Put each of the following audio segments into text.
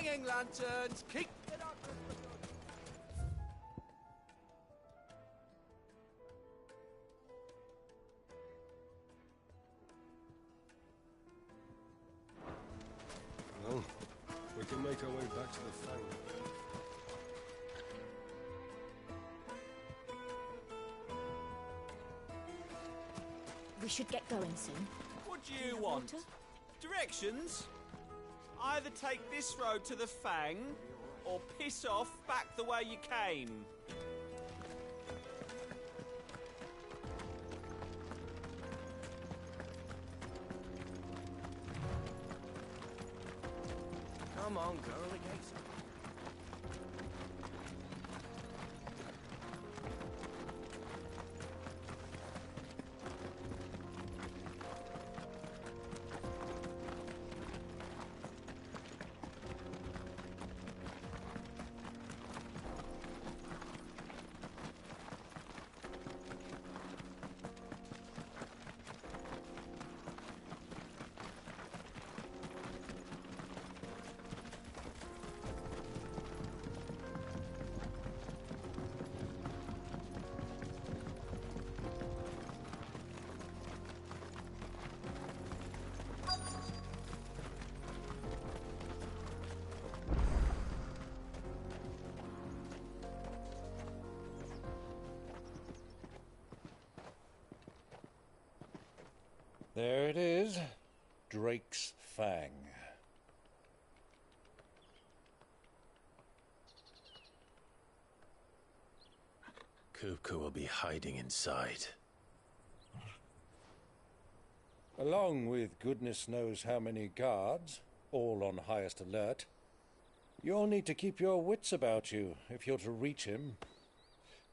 Hanging lanterns, keep the darkness. Well, we can make our way back to the Fang. We should get going soon. What do you want? Water? Directions? Either take this road to the Fang, or piss off back the way you came. Come on, girl, the gates. There it is, Drake's Fang. Kupka will be hiding inside. Along with goodness knows how many guards, all on highest alert. You'll need to keep your wits about you if you're to reach him.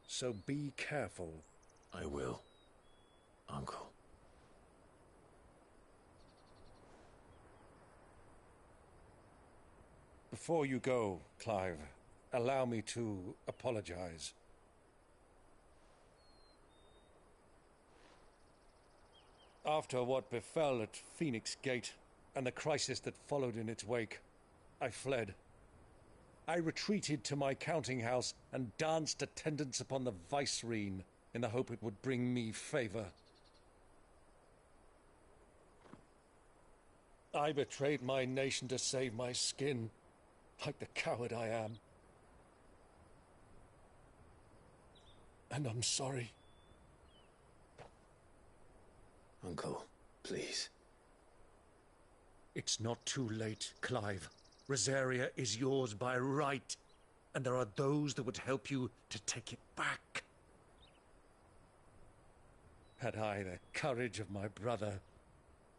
So be careful. I will, Uncle. Before you go, Clive, allow me to apologize. After what befell at Phoenix Gate and the crisis that followed in its wake, I fled. I retreated to my counting house and danced attendance upon the vicereine in the hope it would bring me favor. I betrayed my nation to save my skin, like the coward I am. And I'm sorry. Uncle, please. It's not too late, Clive. Rosaria is yours by right, and there are those that would help you to take it back. Had I the courage of my brother,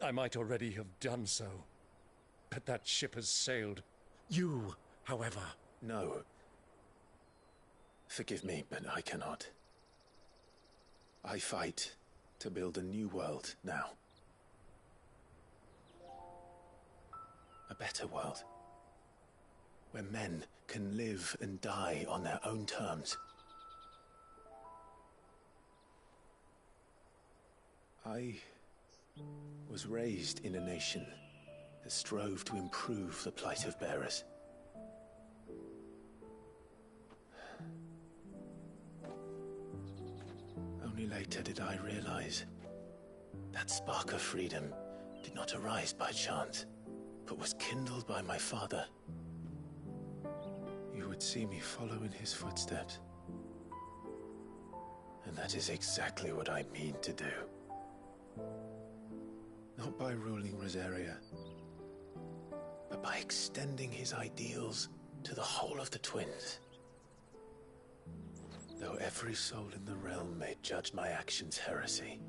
I might already have done so. But that ship has sailed. You, however... No. Forgive me, but I cannot. I fight to build a new world now. A better world. Where men can live and die on their own terms. I was raised in a nation that strove to improve the plight of bearers. Only later did I realize that spark of freedom did not arise by chance, but was kindled by my father. You would see me follow in his footsteps. And that is exactly what I mean to do. Not by ruling Rosaria, but by extending his ideals to the whole of the twins. Though every soul in the realm may judge my actions heresy,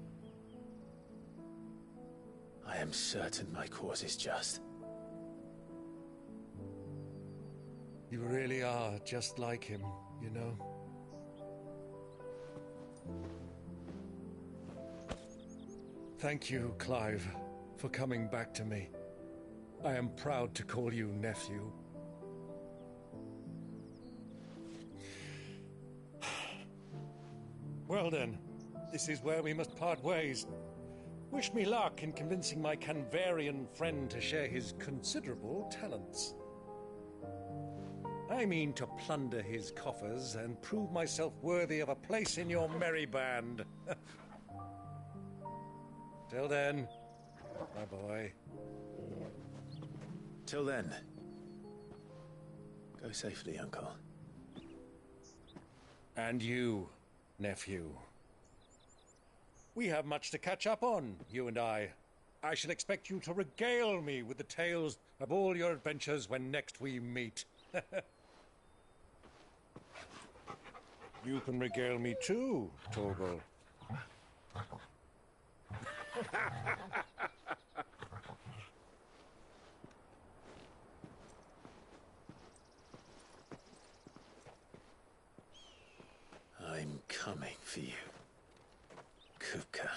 I am certain my cause is just. You really are just like him, you know. Thank you, Clive, for coming back to me. I am proud to call you nephew. Well then, this is where we must part ways. Wish me luck in convincing my Canvarian friend to share his considerable talents. I mean to plunder his coffers and prove myself worthy of a place in your merry band. Till then, my boy. Till then, go safely, Uncle. And you, nephew. We have much to catch up on, you and I. I shall expect you to regale me with the tales of all your adventures when next we meet. You can regale me too, Torgal. I'm coming for you, Kupka.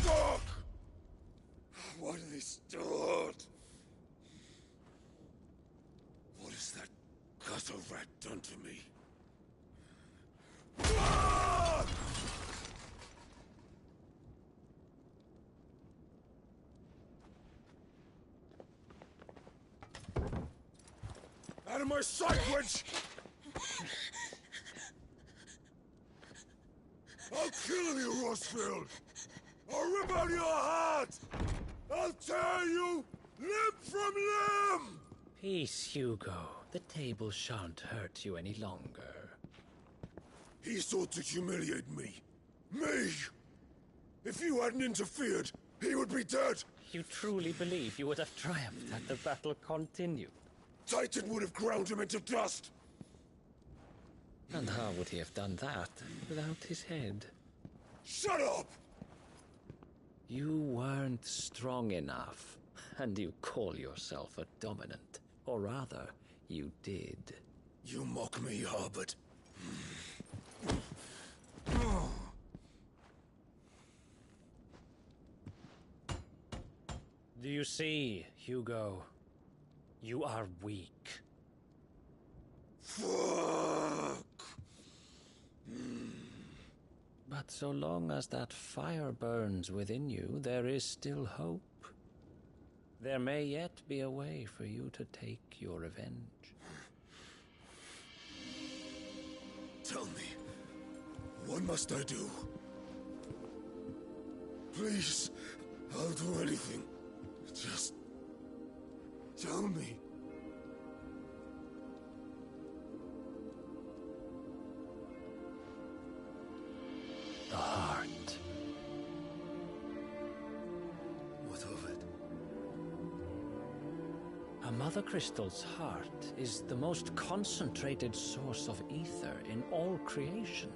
Fuck! Why do they start? What has that gutter rat done to me? Fuck! Out of my sight, witch! I'll kill you, Rossfield! I'll rip out your heart! I'll tear you limb from limb! Peace, Hugo. The table shan't hurt you any longer. He sought to humiliate me. Me! If you hadn't interfered, he would be dead! You truly believe you would have triumphed had the battle continued? Titan would have ground him into dust! And how would he have done that without his head? Shut up! You weren't strong enough, and you call yourself a dominant. Or rather, you did. You mock me, Harbert. Do you see, Hugo? You are weak. Fuck! But so long as that fire burns within you, there is still hope. There may yet be a way for you to take your revenge. Tell me, what must I do? Please, I'll do anything. Just tell me. The heart. What of it? A mother crystal's heart is the most concentrated source of ether in all creation.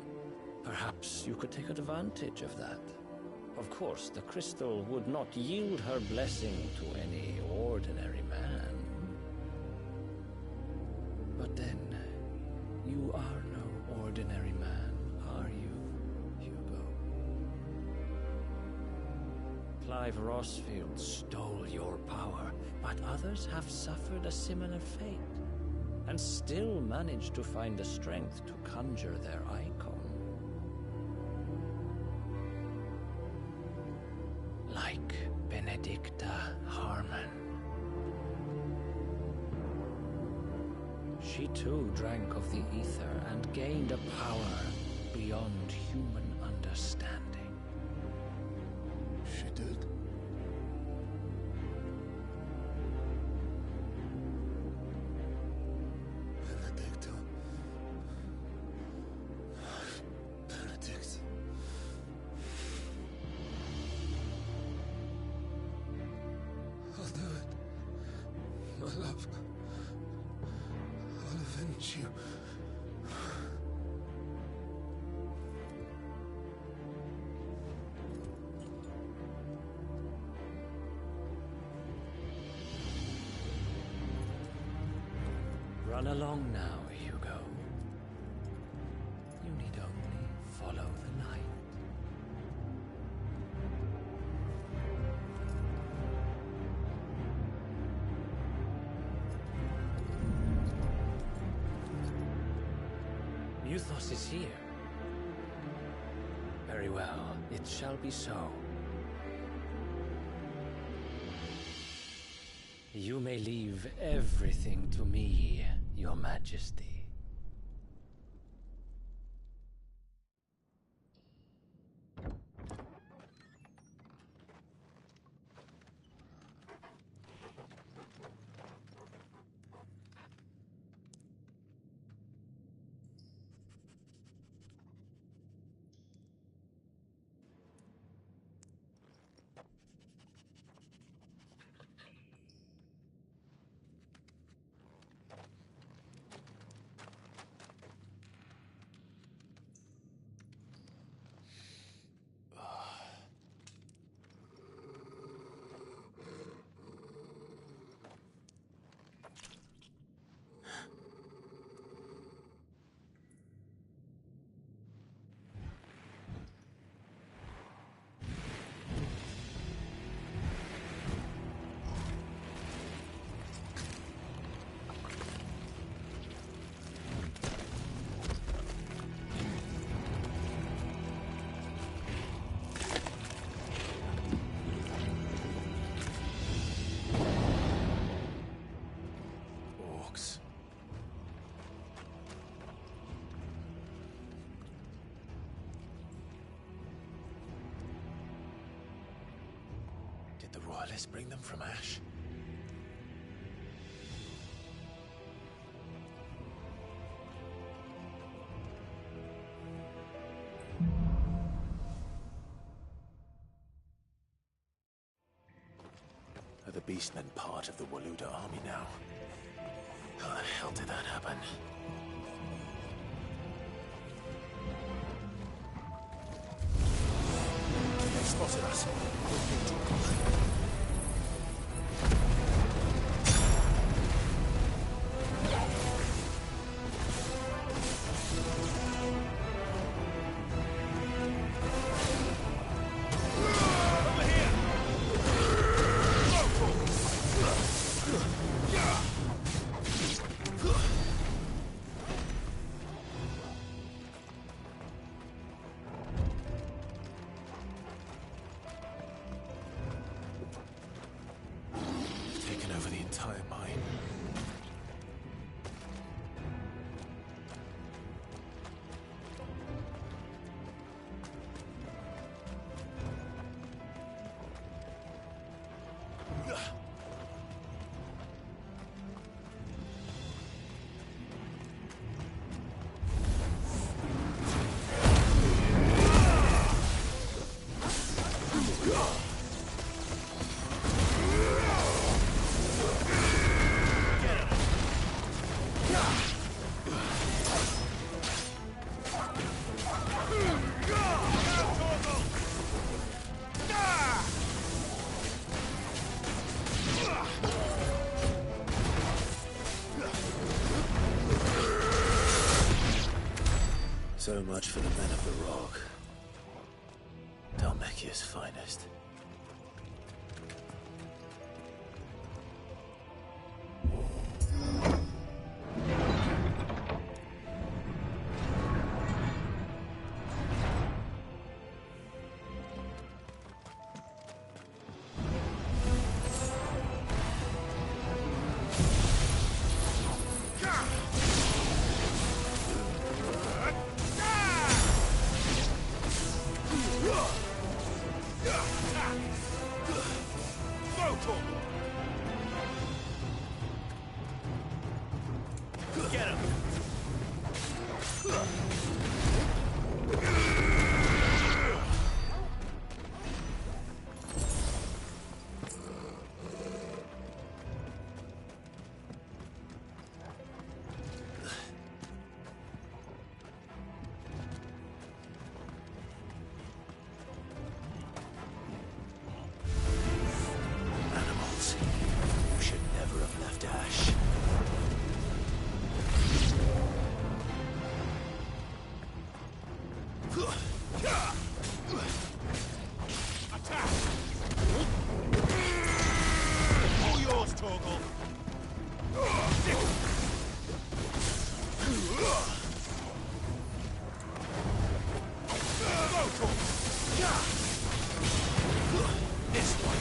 Perhaps you could take advantage of that. Of course, the crystal would not yield her blessing to any ordinary man. But then, you are no ordinary man, are you, Hugo? Clive Rossfield stole your power, but others have suffered a similar fate, and still managed to find the strength to conjure their icon. Like Benedicta Harmon. She too drank of the ether and gained a power beyond human understanding. She did? Benedicta. love. I'll avenge you. Run along now, Hugo. You need only follow the light. Euthos is here. Very well, it shall be so. You may leave everything to me, Your Majesty. Did the Royalists bring them from Ash? Are the Beastmen part of the Waluda army now? How the hell did that happen? They spotted us. So much for the men of the Rock. Dhalmekia's finest. Yeah! Attack! All yours, Torgal. This way.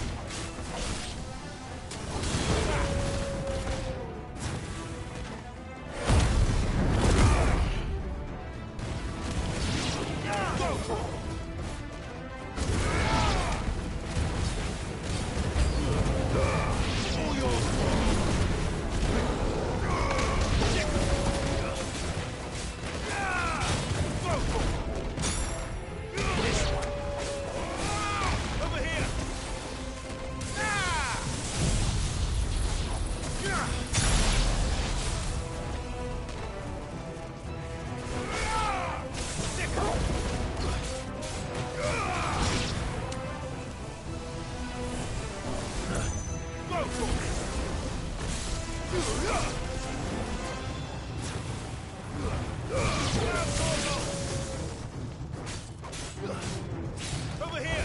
Over here!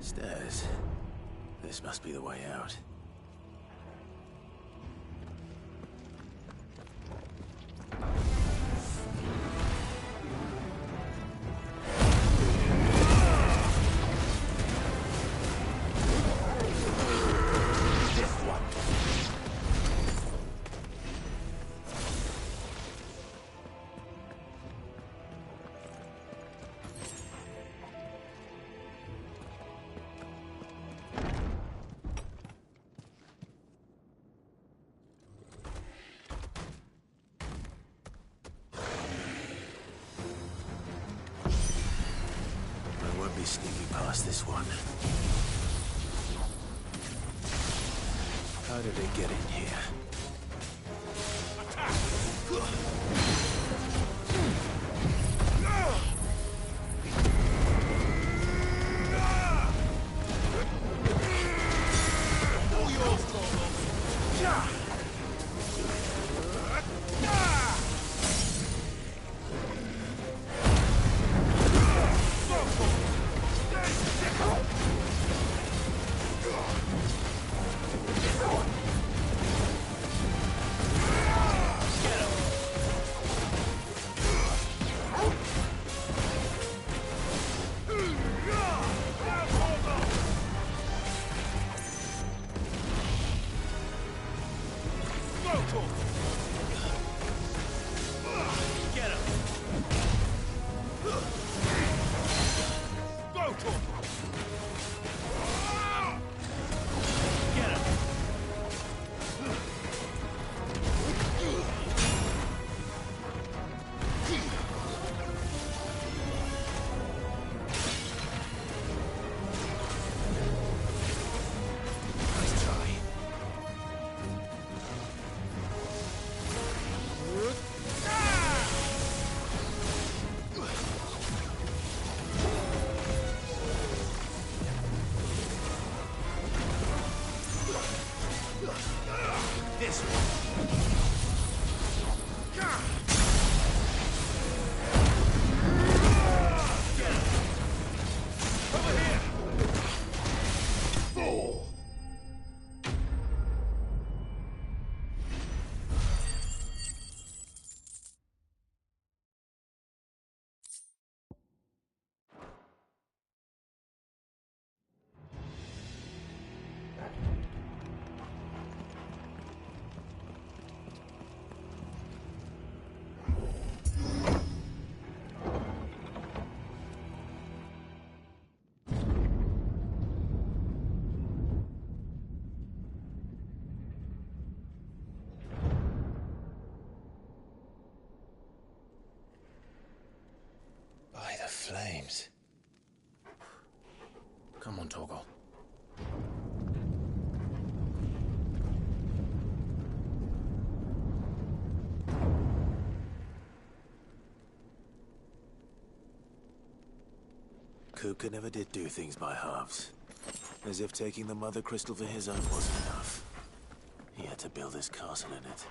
Stairs. This must be the way out. Sneaking past this one. How did it get in here? All yours, Torgal. flames. Come on, Torgal. Kupka never did do things by halves. As if taking the Mother Crystal for his own wasn't enough. He had to build his castle in it.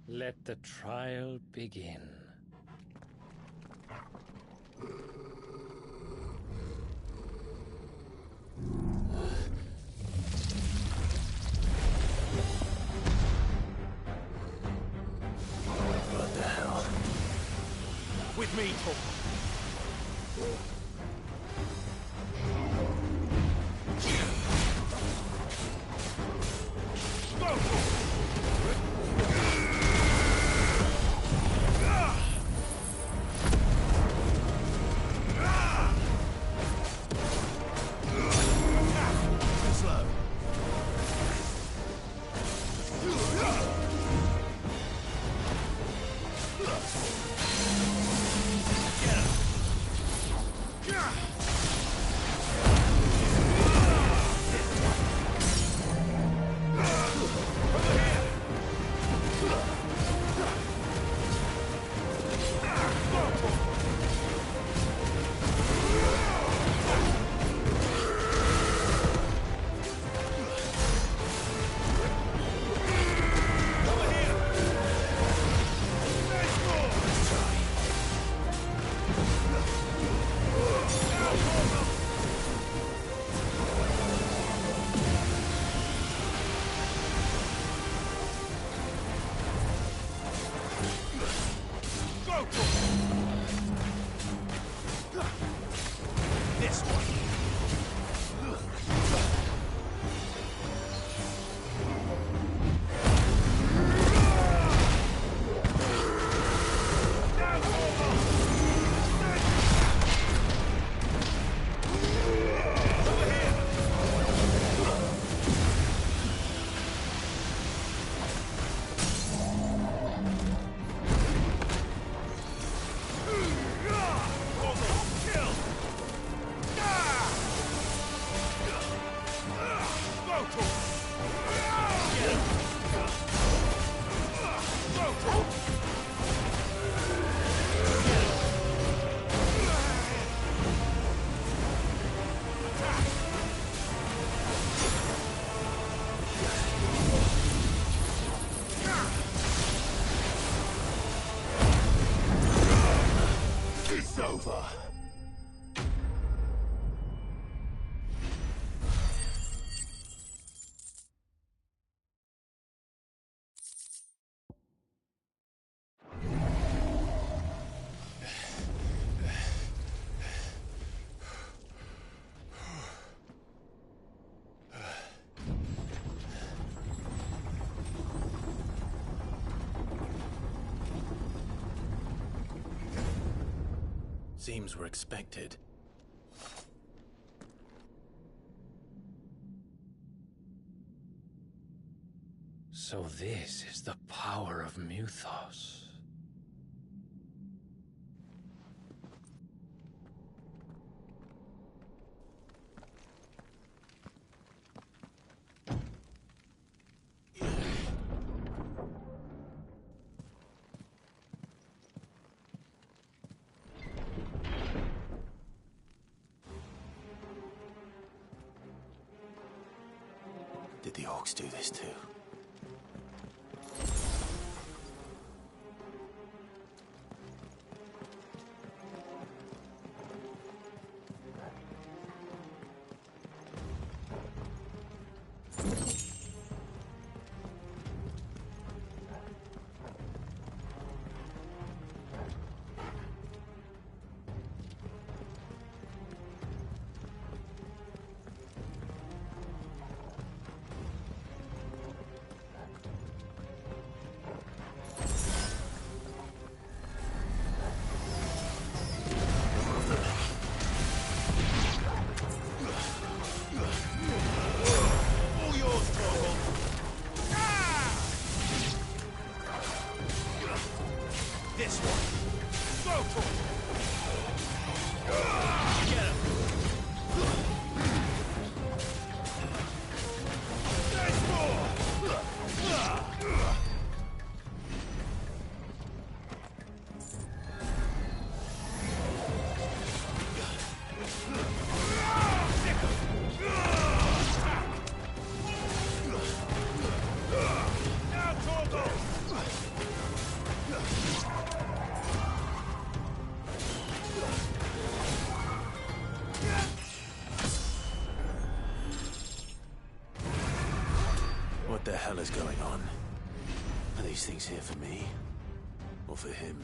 Let the trial begin. What the hell? With me, Torgal. Seems we're expected. So this is the power of Muthos. Did the orcs do this too? What the hell is going on? Are these things here for me? Or for him?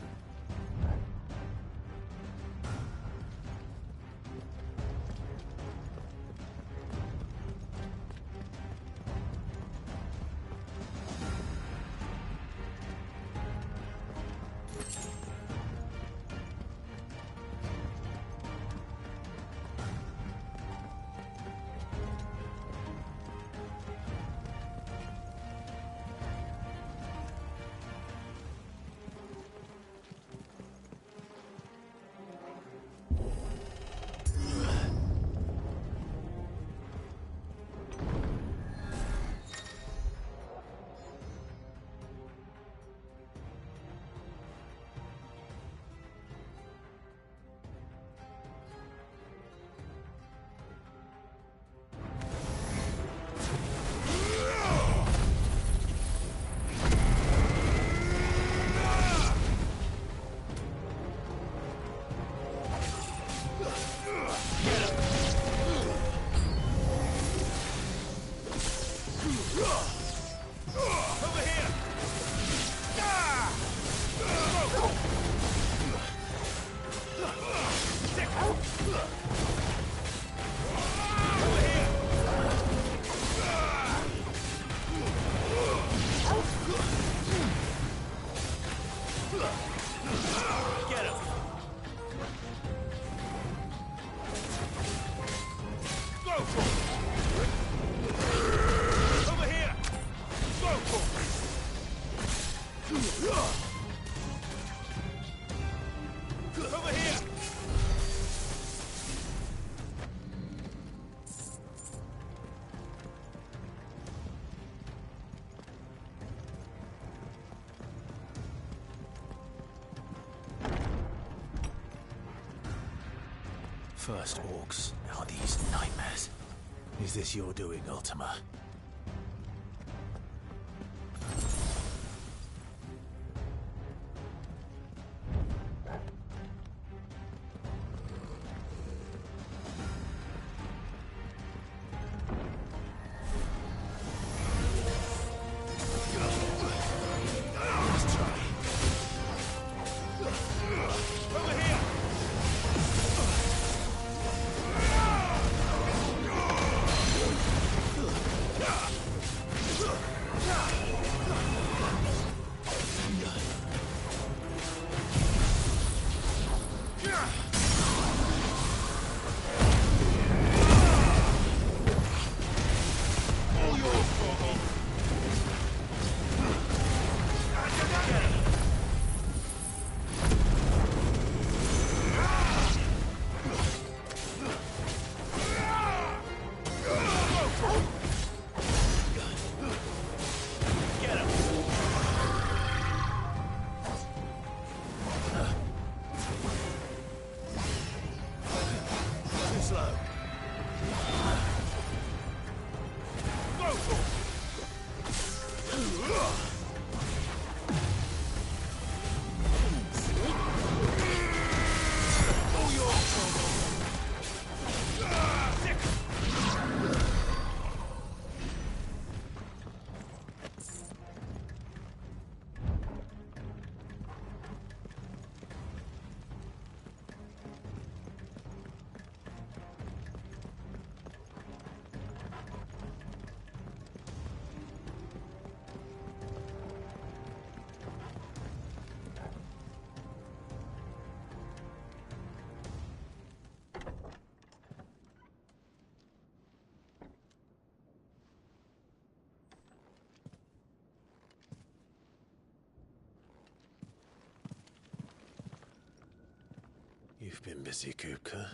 First orcs, now these nightmares. Is this your doing, Ultima? You've been busy, Kupka.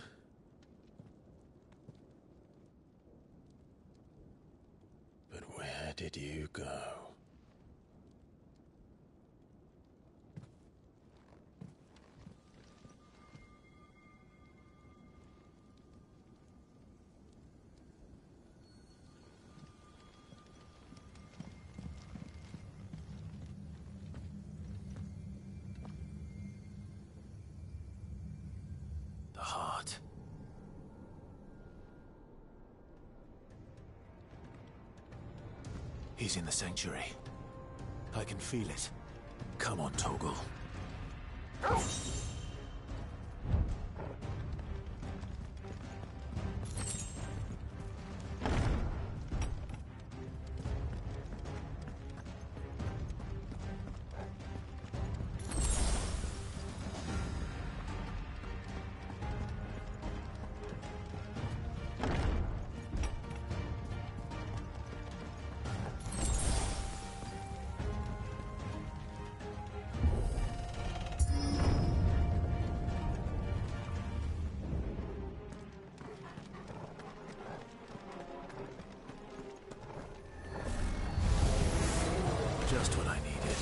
But where did you go? The heart. He's in the sanctuary. I can feel it. Come on, Toggle. Just what I needed.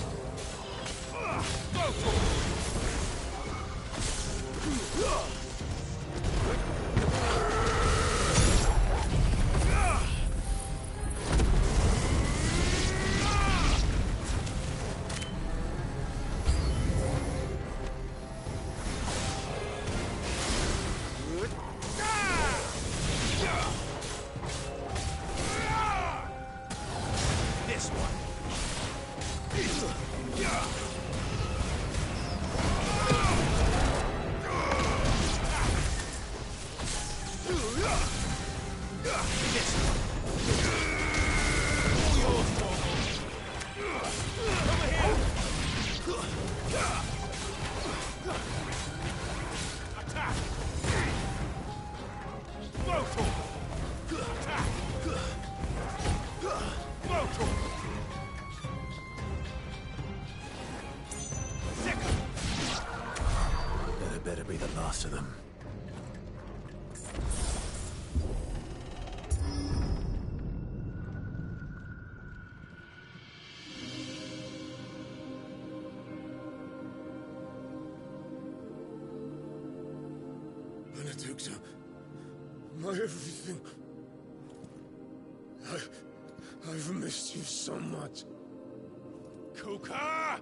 This one. That better be the last of them. Benedicta, my everything. I've missed you so much. Kuka!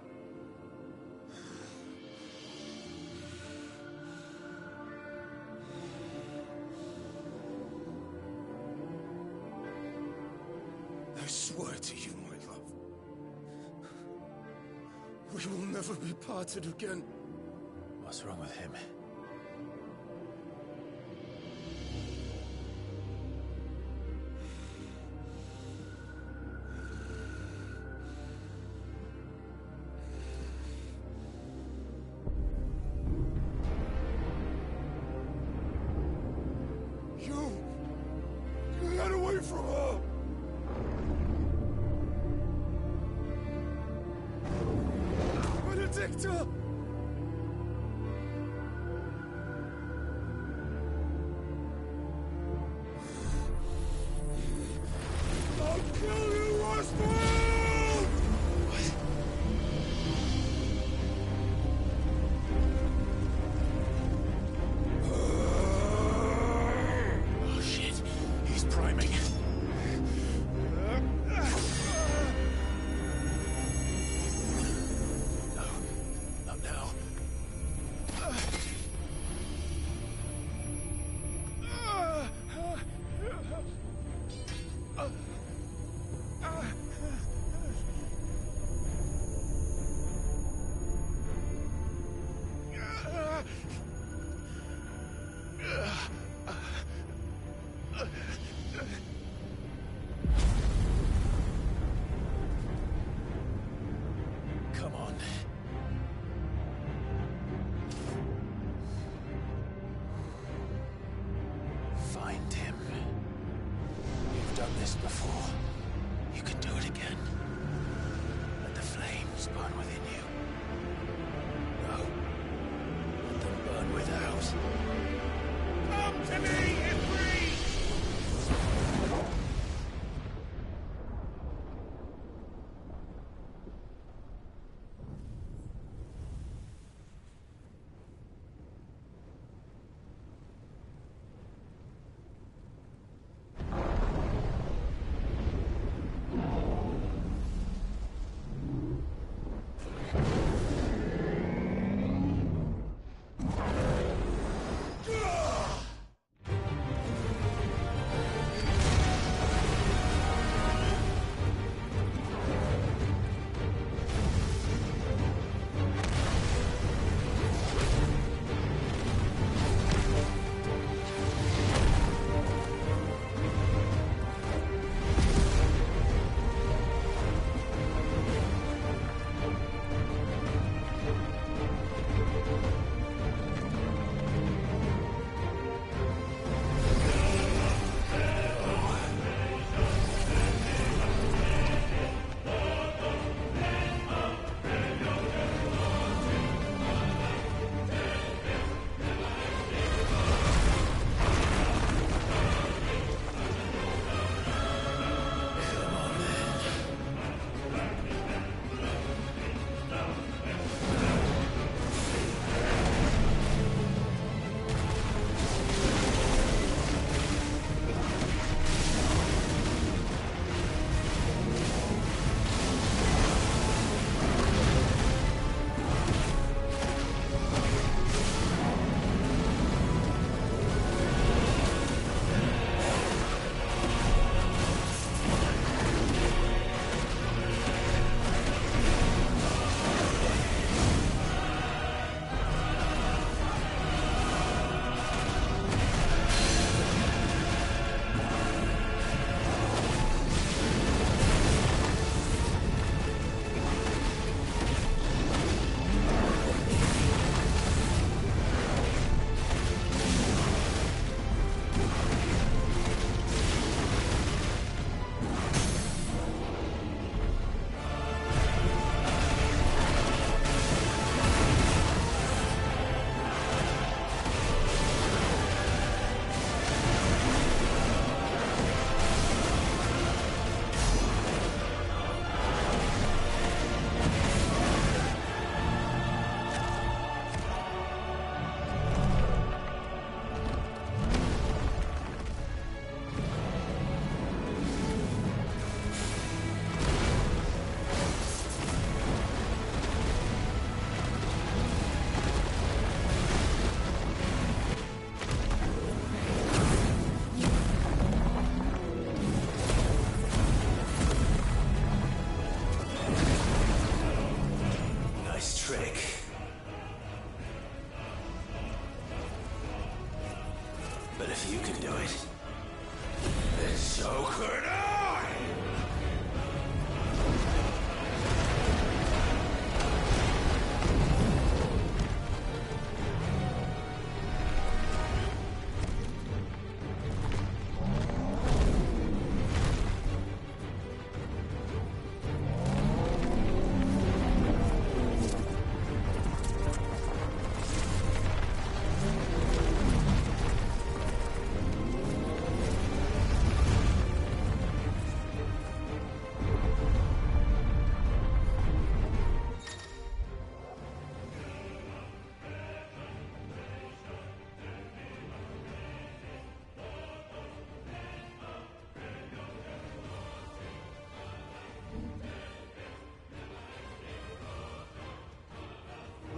I swear to you, my love. We will never be parted again. What's wrong with him? Get away from her! Benedicta! I'll kill you, Roswell! Oh shit, he's priming. No, not now. Come on. Find him. You've done this before. You can do it again. Let the flames burn within you. No. Let them burn without. Come to me, Ifrit!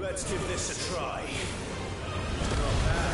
Let's give this a try. Not bad.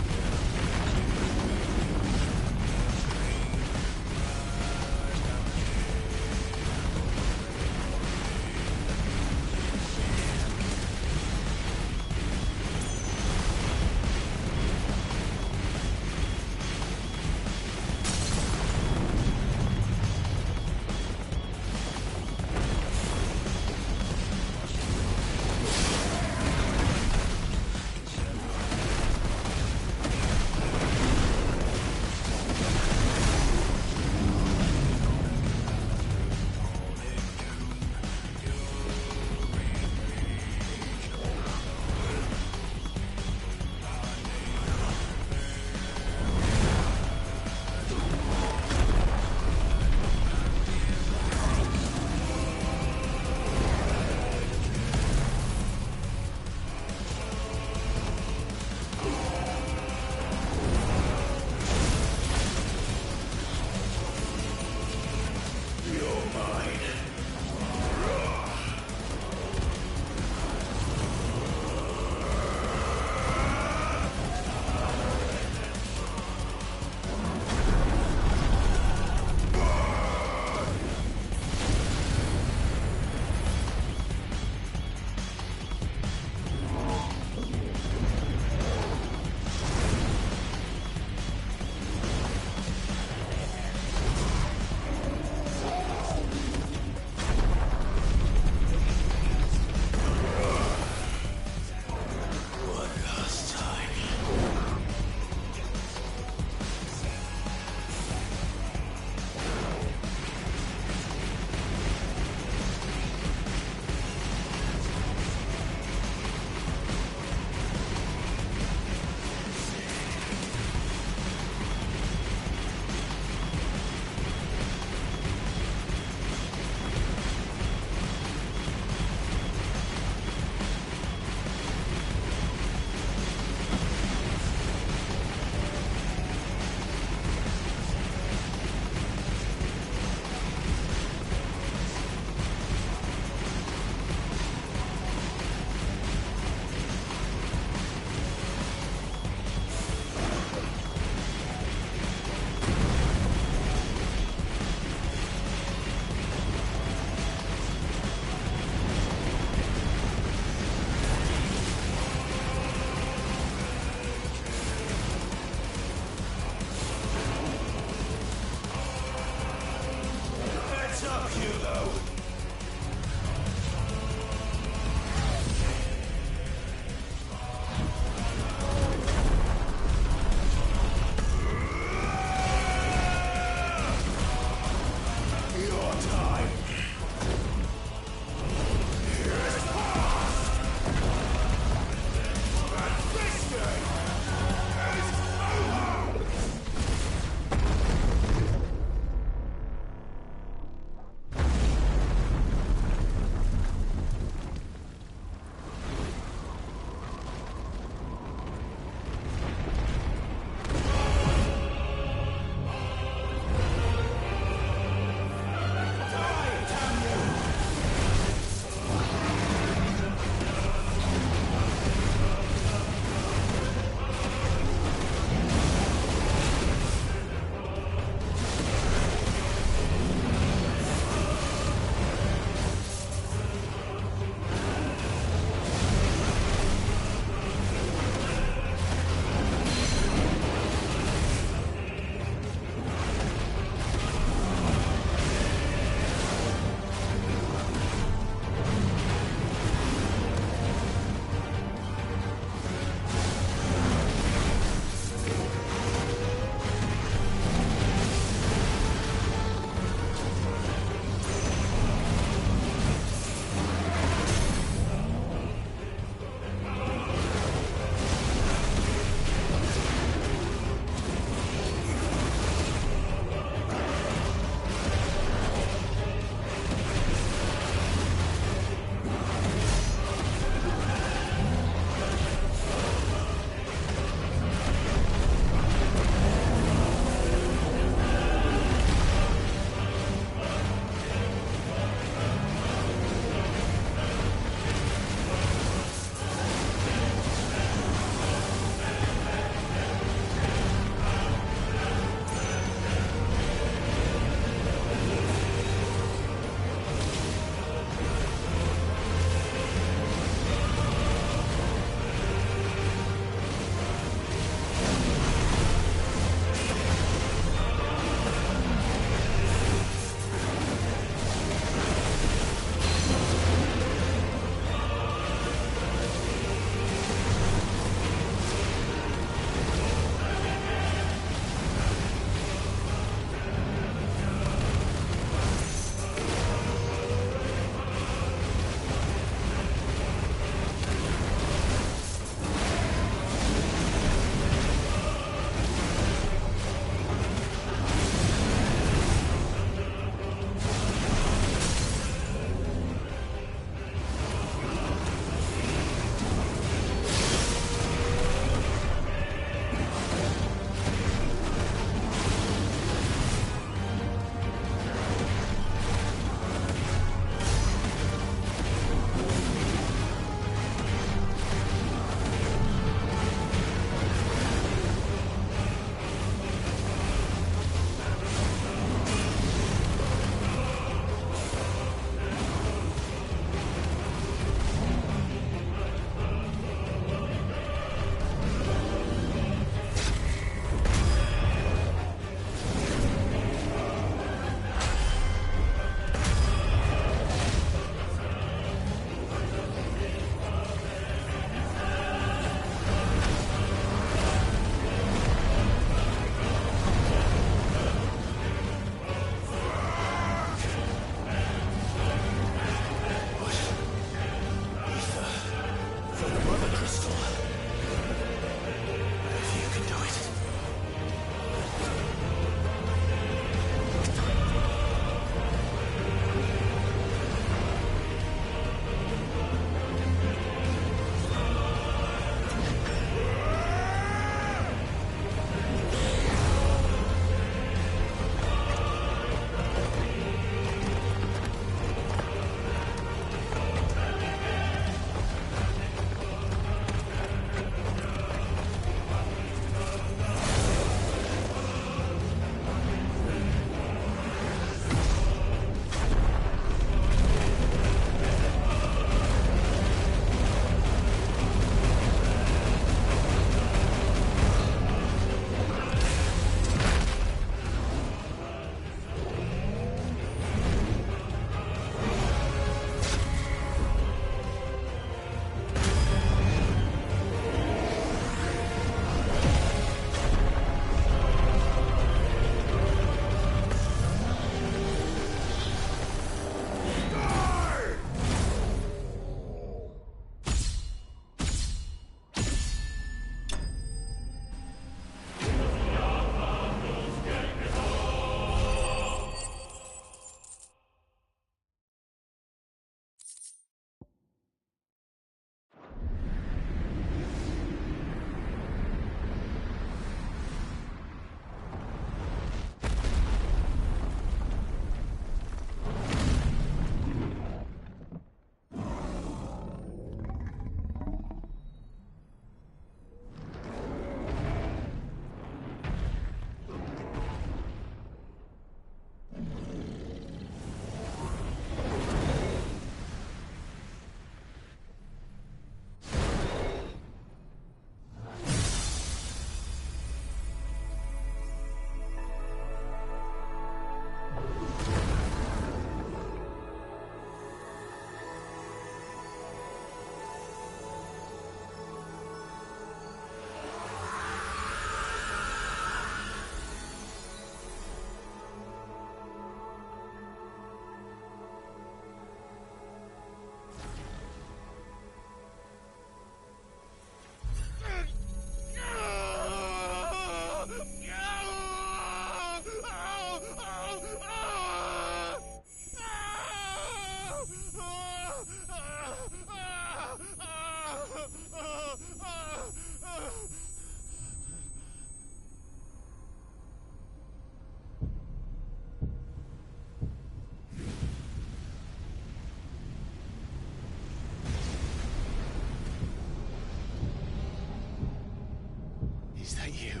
that you,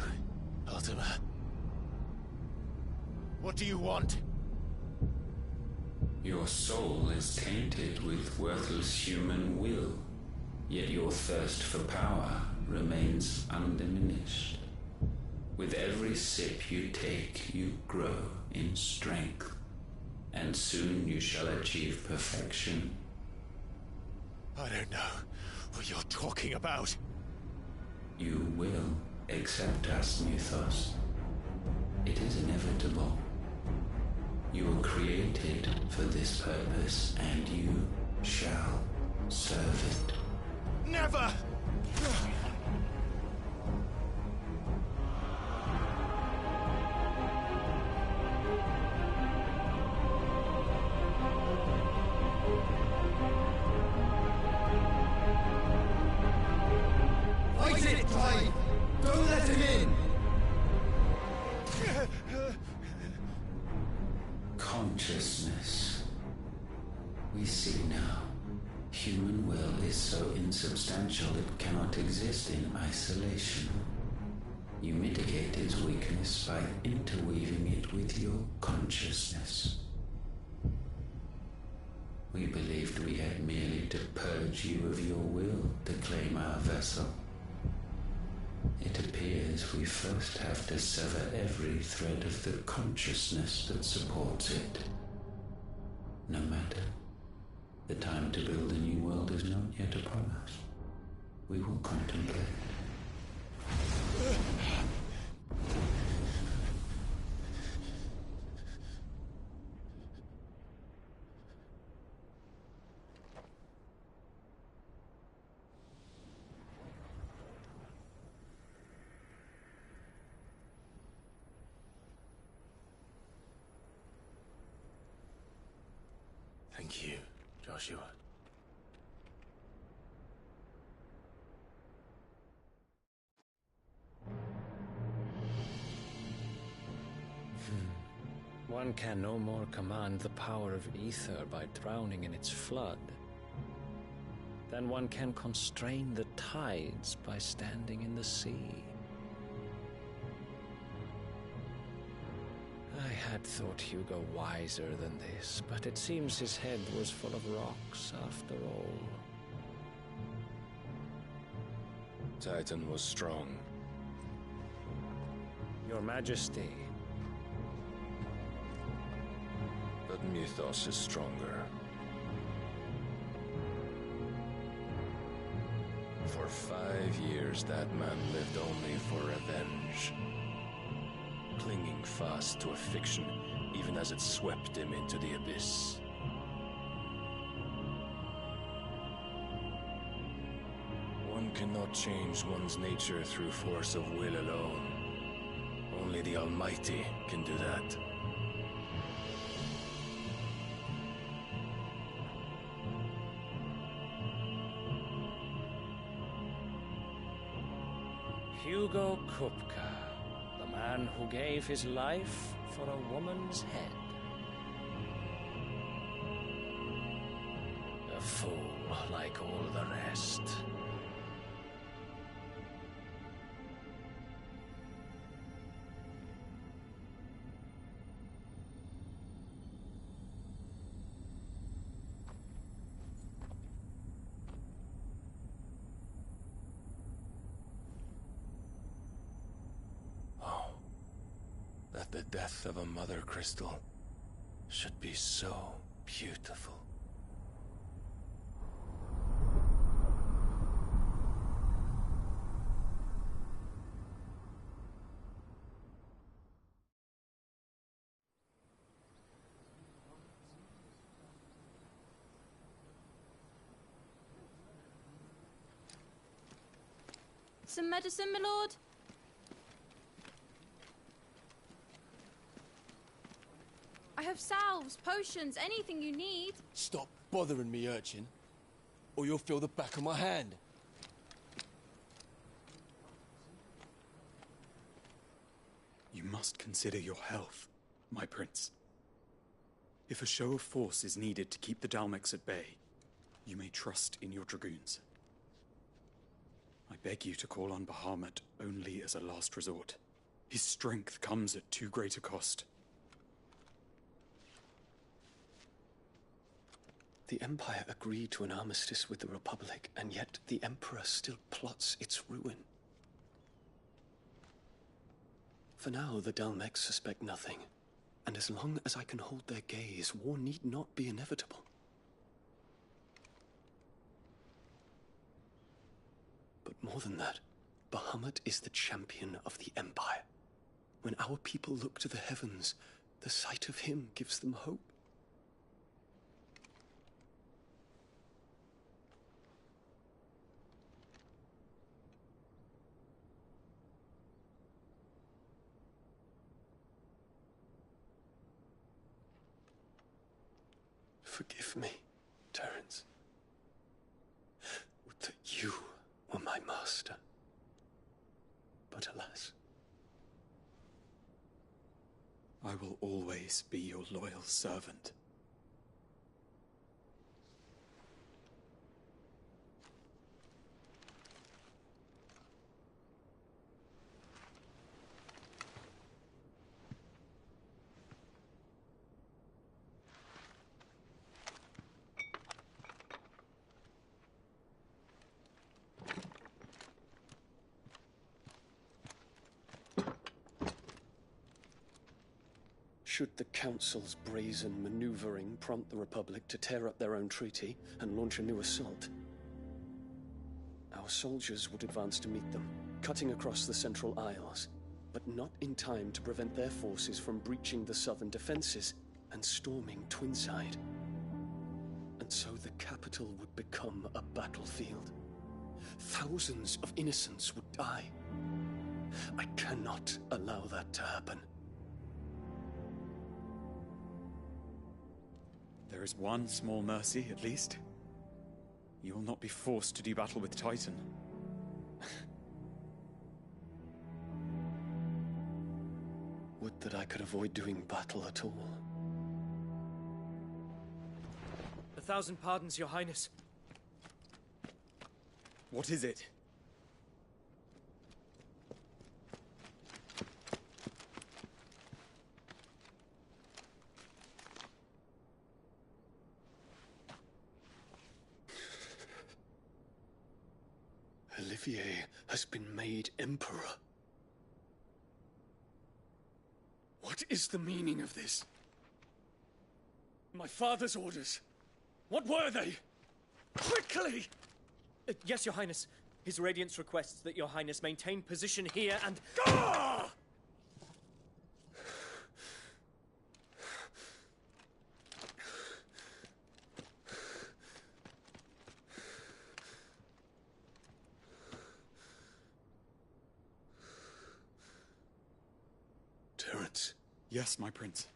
Ultima? What do you want? Your soul is tainted with worthless human will, yet your thirst for power remains undiminished. With every sip you take, you grow in strength, and soon you shall achieve perfection. I don't know what you're talking about. You will accept us, Mythos. It is inevitable. You were created for this purpose, and you shall serve it. Never! Fight it, Clive! Don't let him in! Consciousness. We see now. Human will is so insubstantial it cannot exist in isolation. You mitigate its weakness by interweaving it with your consciousness. We believed we had merely to purge you of your will to claim our vessel. It appears we first have to sever every thread of the consciousness that supports it. No matter. The time to build a new world is not yet upon us. We will contemplate. Thank you, Joshua. One can no more command the power of ether by drowning in its flood than one can constrain the tides by standing in the sea. I had thought Hugo wiser than this, but it seems his head was full of rocks after all. Titan was strong. Your Majesty. But Mythos is stronger. For 5 years, that man lived only for revenge. Clinging fast to a fiction, even as it swept him into the abyss. One cannot change one's nature through force of will alone. Only the Almighty can do that. Hugo Kupka, the man who gave his life for a woman's head. A fool like all the rest. That the death of a mother crystal should be so beautiful. Some medicine, my lord? I have salves, potions, anything you need. Stop bothering me, urchin, or you'll feel the back of my hand. You must consider your health, my prince. If a show of force is needed to keep the Dalmex at bay, you may trust in your dragoons. I beg you to call on Bahamut only as a last resort. His strength comes at too great a cost. The Empire agreed to an armistice with the Republic, and yet the Emperor still plots its ruin. For now, the Dalmex suspect nothing, and as long as I can hold their gaze, war need not be inevitable. But more than that, Bahamut is the champion of the Empire. When our people look to the heavens, the sight of him gives them hope. Forgive me, Terence. Would that you were my master. But alas. I will always be your loyal servant. Should the Council's brazen maneuvering prompt the Republic to tear up their own treaty and launch a new assault, our soldiers would advance to meet them, cutting across the Central Isles, but not in time to prevent their forces from breaching the southern defenses and storming Twinside. And so the capital would become a battlefield. Thousands of innocents would die. I cannot allow that to happen. There is one small mercy, at least. You will not be forced to do battle with Titan. Would that I could avoid doing battle at all. 1,000 pardons, Your Highness. What is it? Olivier has been made Emperor. What is the meaning of this? My father's orders. What were they? Quickly! Yes, Your Highness. His Radiance requests that Your Highness maintain position here and... Ah! Terence. Yes, my prince.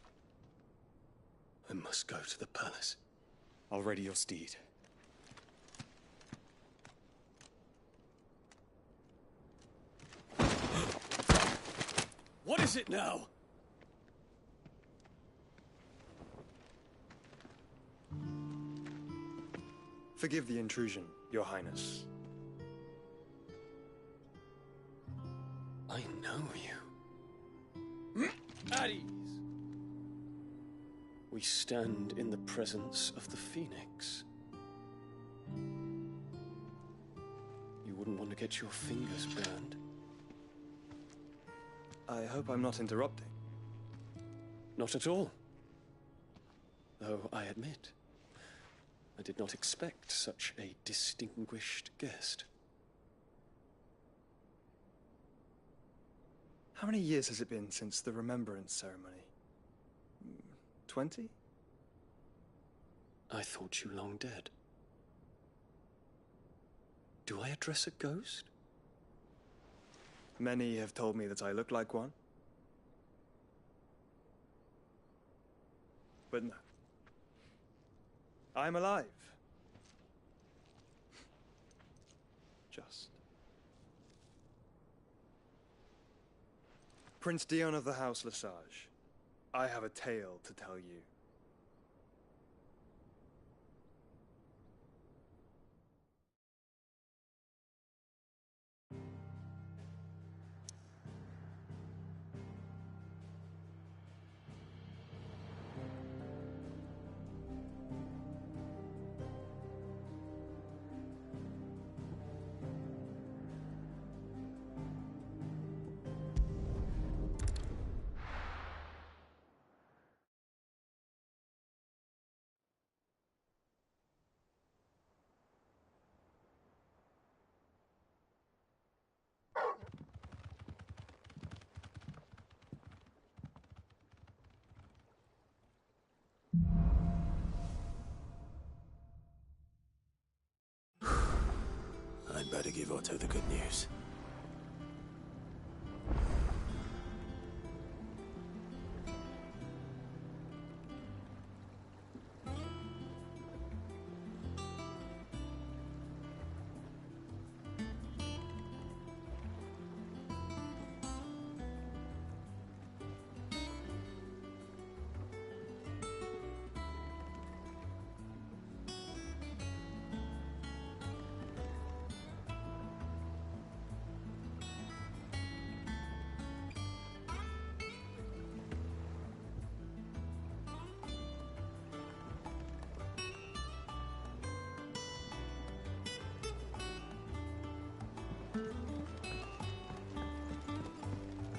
I must go to the palace. I'll ready your steed. What is it now? Forgive the intrusion, Your Highness. I know you. At ease. We stand in the presence of the Phoenix. You wouldn't want to get your fingers burned. I hope I'm not interrupting. Not at all. Though I admit, I did not expect such a distinguished guest. How many years has it been since the Remembrance ceremony? 20? I thought you long dead. Do I address a ghost? Many have told me that I look like one. But no. I'm alive. Just. Prince Dion of the House Lesage, I have a tale to tell you. I'd better give Otto the good news.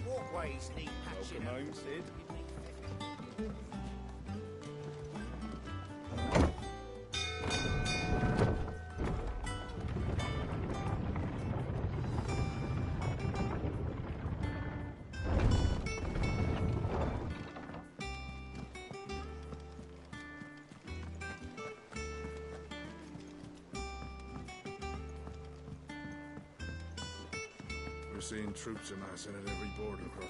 Walkways need patching Welcome up. home, Sid. We're seeing troops amassing at every border cross.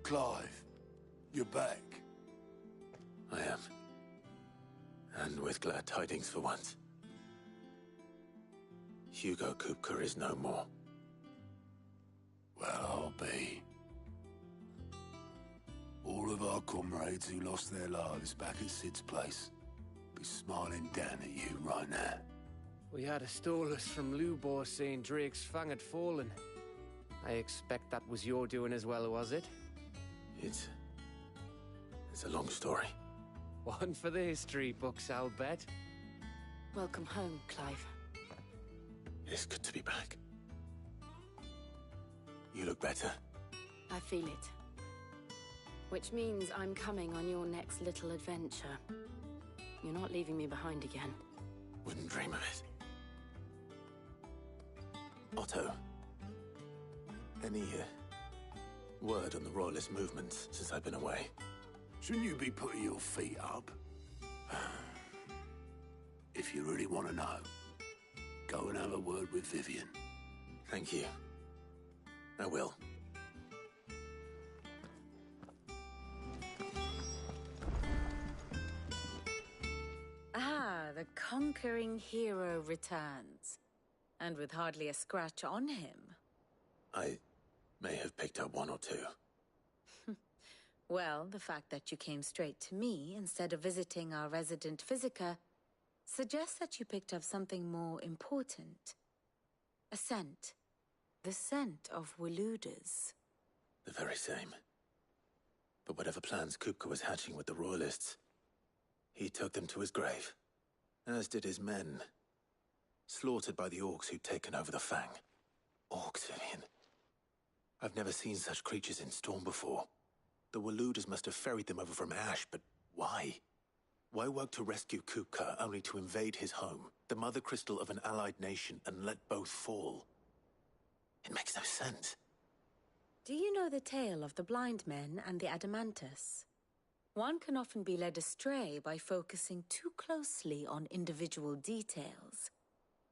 Clive, you're back. I am. And with glad tidings for once. Hugo Kupka is no more. Well, I'll be. All of our comrades who lost their lives back at Sid's place be smiling down at you right now. We had a stolus from Lubor saying Drake's fang had fallen. I expect that was your doing as well, was it? It's a long story. One for the history books, I'll bet. Welcome home, Clive. It's good to be back. You look better. I feel it. Which means I'm coming on your next little adventure. You're not leaving me behind again. Wouldn't dream of it. Otto, any word on the Royalist movement since I've been away? Shouldn't you be putting your feet up? If you really want to know, go and have a word with Vivian. Thank you. I will. Ah, the conquering hero returns. And with hardly a scratch on him. I may have picked up one or two. Well, the fact that you came straight to me instead of visiting our resident physiker suggests that you picked up something more important. A scent. The scent of Waludas. The very same. But whatever plans Kupka was hatching with the Royalists, he took them to his grave. As did his men. Slaughtered by the orcs who'd taken over the Fang. Orcs, Vivian. I've never seen such creatures in Storm before. The Waludas must have ferried them over from Ash, but why? Why work to rescue Kupka only to invade his home, the mother crystal of an allied nation, and let both fall? It makes no sense. Do you know the tale of the blind men and the Adamantus? One can often be led astray by focusing too closely on individual details.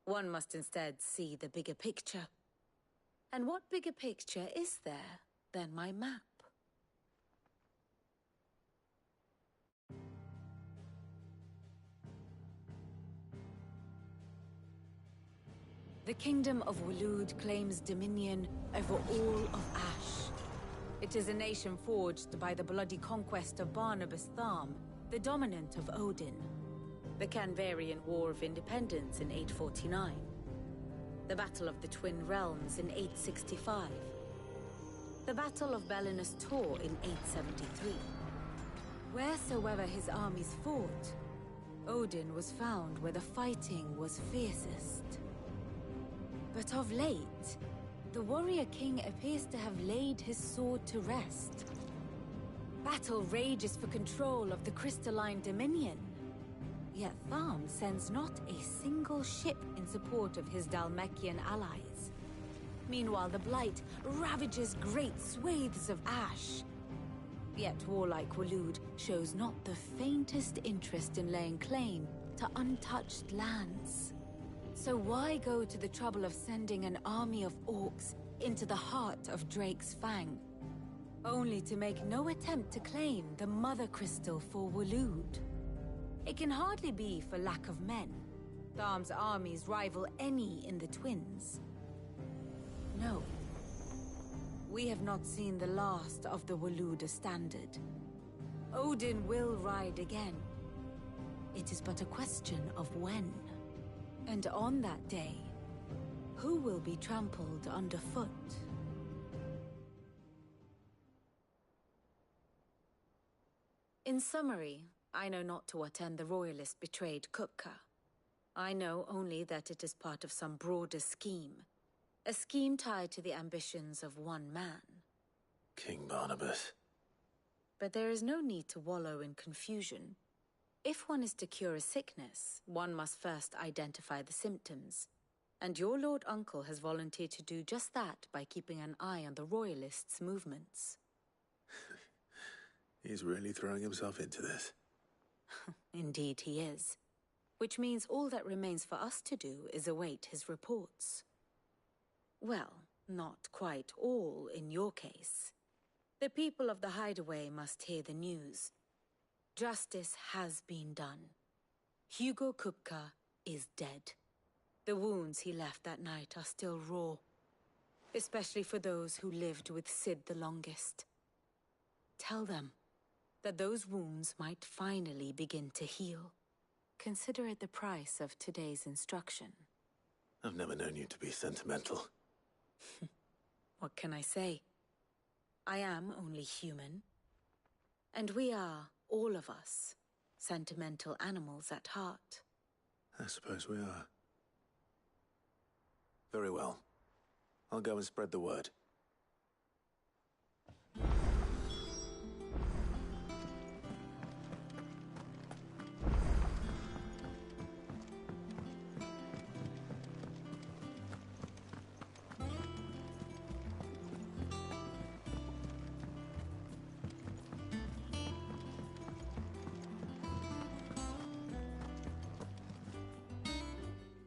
One must instead see the bigger picture. And what bigger picture is there than my map? The Kingdom of Waloed claims dominion over all of Ash. It is a nation forged by the bloody conquest of Barnabas Tharm, the dominant of Odin. The Canvarian War of Independence in 849. The Battle of the Twin Realms in 865. The Battle of Belinus Tor in 873. Wheresoever his armies fought, Odin was found where the fighting was fiercest. But of late, the warrior king appears to have laid his sword to rest. Battle rages for control of the crystalline dominion. Yet Tharm sends not a single ship in support of his Dhalmekian allies. Meanwhile, the Blight ravages great swathes of Ash. Yet warlike Waloed shows not the faintest interest in laying claim to to untouched lands. So why go to the trouble of sending an army of orcs into the heart of Drake's Fang, only to make no attempt to claim the Mother Crystal for Waloed? It can hardly be for lack of men. Tharm's armies rival any in the Twins. No. We have not seen the last of the Waloed standard. Odin will ride again. It is but a question of when. And on that day, who will be trampled underfoot? In summary, I know not to what end the Royalists betrayed Kupka. I know only that it is part of some broader scheme. A scheme tied to the ambitions of one man. King Barnabas. But there is no need to wallow in confusion. If one is to cure a sickness, one must first identify the symptoms. And your Lord Uncle has volunteered to do just that by keeping an eye on the Royalists' movements. He's really throwing himself into this. Indeed he is. Which means all that remains for us to do is await his reports. Well, not quite all in your case. The people of the Hideaway must hear the news. Justice has been done. Hugo Kupka is dead. The wounds he left that night are still raw, especially for those who lived with Sid the longest. Tell them that those wounds might finally begin to heal. Consider it the price of today's instruction. I've never known you to be sentimental. What can I say? I am only human. And we are, all of us, sentimental animals at heart. I suppose we are. Very well. I'll go and spread the word.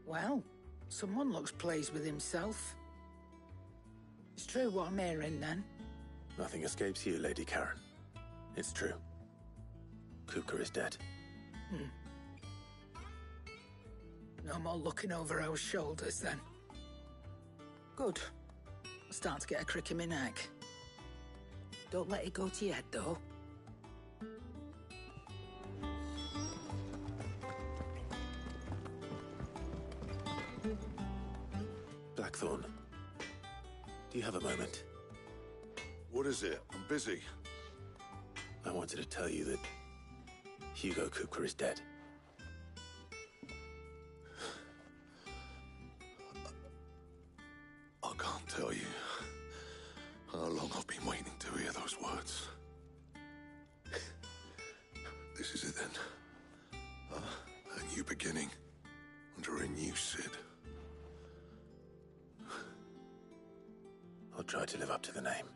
Well, someone looks pleased with himself. It's true what I'm hearing, then? Nothing escapes you, Lady Karen. It's true. Kupka is dead. No more looking over our shoulders, then. Good. I'm starting to get a crick in my neck. Don't let it go to your head, though. Blackthorn, do you have a moment? What is it? I'm busy. I wanted to tell you that Hugo Kupka is dead. I can't tell you how long I've been waiting to hear those words. This is it then. A new beginning under a new Sid. I'll try to live up to the name.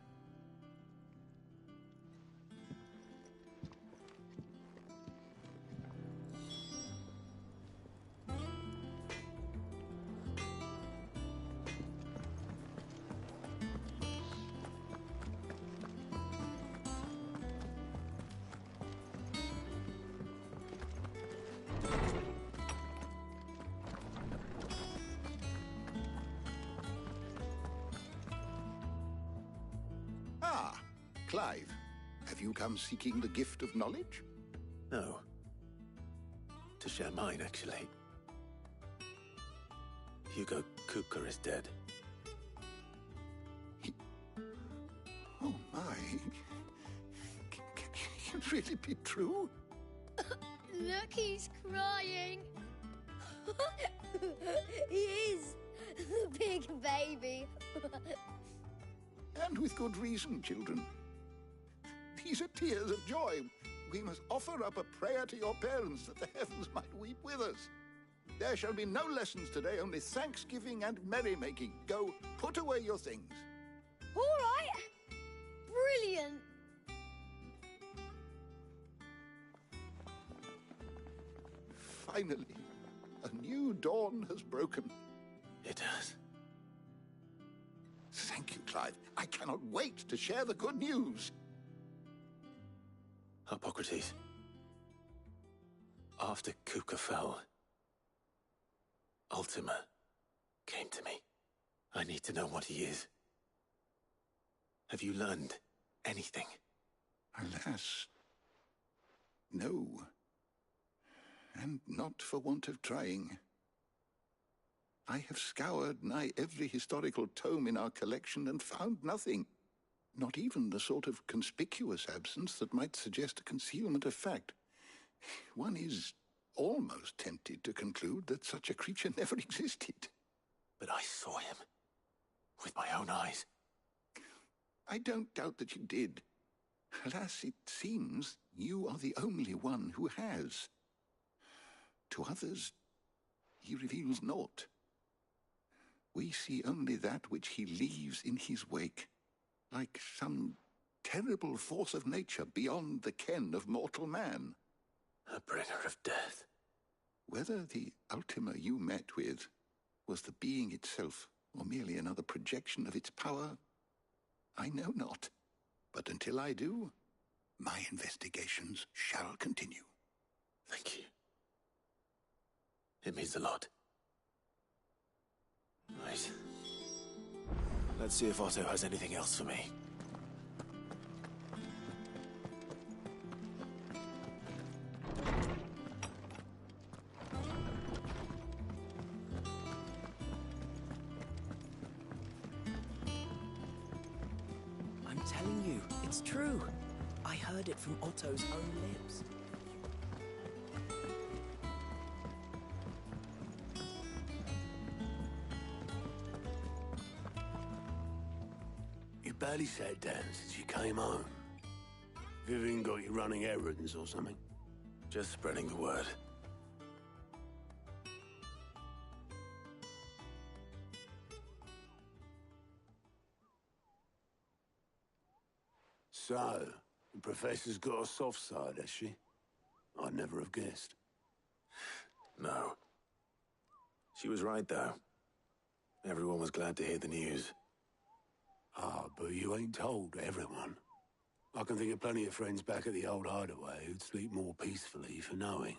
Clive, have you come seeking the gift of knowledge? No. To share mine, actually. Hugo Kupka is dead. Oh my. Can it really be true? Look, he's crying. He is. The big baby. And with good reason, children. These are tears of joy. We must offer up a prayer to your parents that the heavens might weep with us. There shall be no lessons today, only thanksgiving and merrymaking. Go, put away your things. All right. Brilliant. Finally, a new dawn has broken. It has. Thank you, Clive. I cannot wait to share the good news. Hippocrates. After Kuka fell, Ultima came to me. I need to know what he is. Have you learned anything? Alas, no. And not for want of trying. I have scoured nigh every historical tome in our collection and found nothing. Not even the sort of conspicuous absence that might suggest a concealment of fact. One is almost tempted to conclude that such a creature never existed. But I saw him. With my own eyes. I don't doubt that you did. Alas, it seems you are the only one who has. To others, he reveals naught. We see only that which he leaves in his wake, like some terrible force of nature beyond the ken of mortal man. A bringer of death. Whether the Ultima you met with was the being itself, or merely another projection of its power, I know not. But until I do, my investigations shall continue. Thank you. It means a lot. Right. Let's see if Otto has anything else for me. I'm telling you, it's true. I heard it from Otto's own lips. You barely sat down since you came home. Vivian got you running errands or something? Just spreading the word. So, the Professor's got a soft side, has she? I'd never have guessed. No. She was right, though. Everyone was glad to hear the news. Ah, but you ain't told everyone. I can think of plenty of friends back at the old hideaway who'd sleep more peacefully for knowing.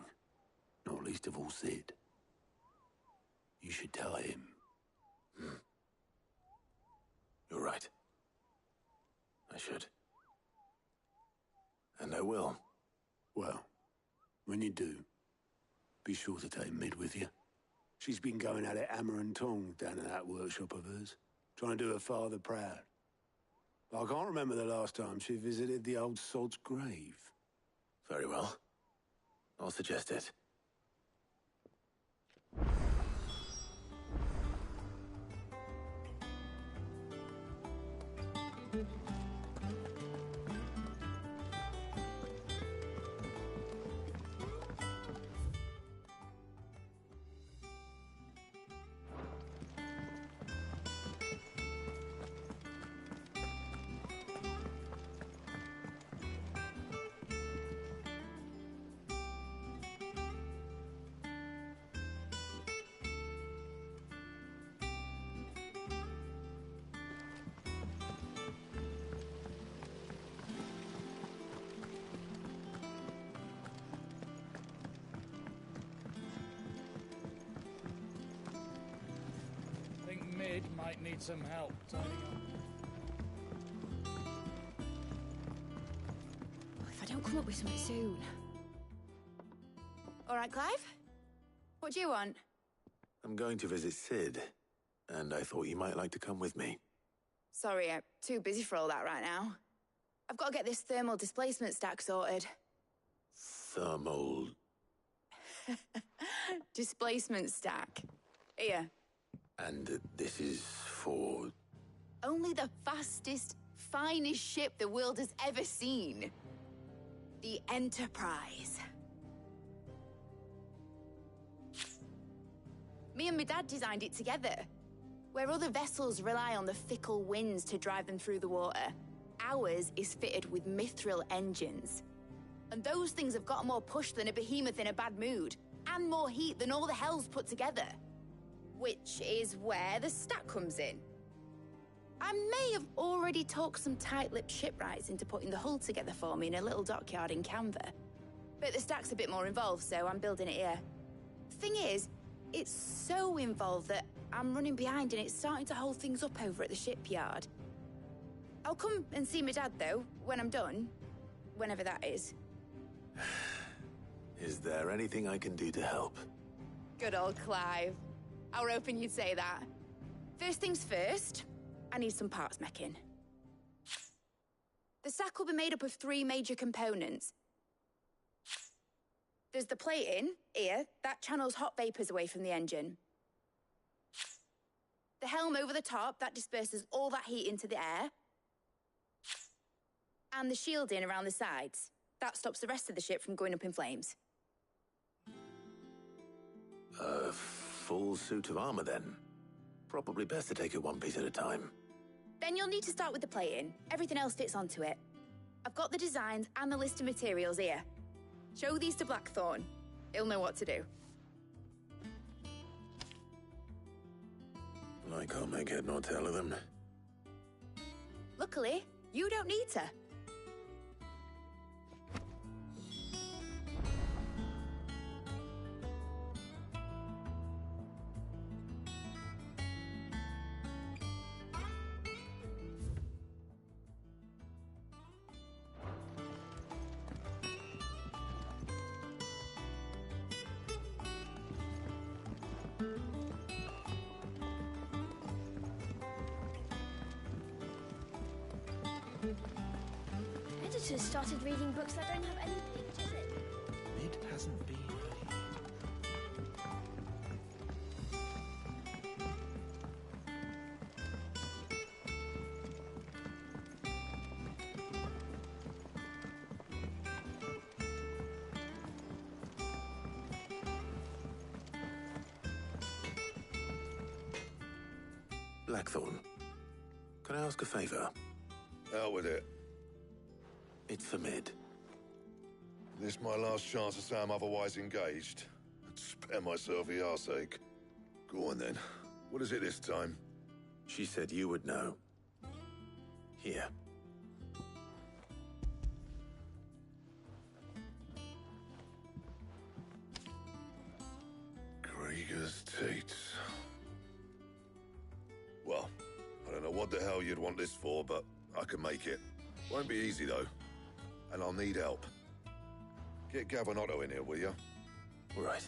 Not least of all Sid. You should tell him. You're right. I should. And I will. Well, when you do, be sure to take Mid with you. She's been going at it hammer and tongs down in that workshop of hers, trying to do her father proud. I can't remember the last time she visited the old sod's grave. Very well. I'll suggest it. Mid might need some help tidying up. If I don't come up with something soon. All right, Clive? What do you want? I'm going to visit Sid, and I thought you might like to come with me. Sorry, I'm too busy for all that right now. I've got to get this thermal displacement stack sorted. Thermal... Displacement stack. Here. And this is for... Only the fastest, finest ship the world has ever seen. The Enterprise. Me and my dad designed it together. Where other vessels rely on the fickle winds to drive them through the water, ours is fitted with mithril engines. And those things have got more push than a behemoth in a bad mood. and more heat than all the hells put together. Which is where the stack comes in. I may have already talked some tight-lipped shipwrights into putting the hull together for me in a little dockyard in Canva. But the stack's a bit more involved, so I'm building it here. Thing is, it's so involved that I'm running behind and it's starting to hold things up over at the shipyard. I'll come and see my dad, though, when I'm done. Whenever that is. Is there anything I can do to help? Good old Clive. I were hoping you'd say that. First things first, I need some parts mecking. The stack will be made up of 3 major components. There's the plating, here, that channels hot vapours away from the engine. The helm over the top, that disperses all that heat into the air. And the shielding around the sides. That stops the rest of the ship from going up in flames. A full suit of armor, then? Probably best to take it one piece at a time. Then you'll need to start with the plating. Everything else fits onto it. I've got the designs and the list of materials here. Show these to Blackthorn. He'll know what to do. I can't make head nor tail of them. Luckily, you don't need to. Editors started reading books that don't have any pictures in. It hasn't been. Blackthorn, can I ask a favor? Out with it. It's for Mid. This my last chance to say I'm otherwise engaged. Spare myself the arseache. Go on then. What is it this time? She said you would know. Here. Krieger's teats. Well, I don't know what the hell you'd want this for, but I can make it. Won't be easy, though. And I'll need help. Get Gavin-Otto in here, will you? All right.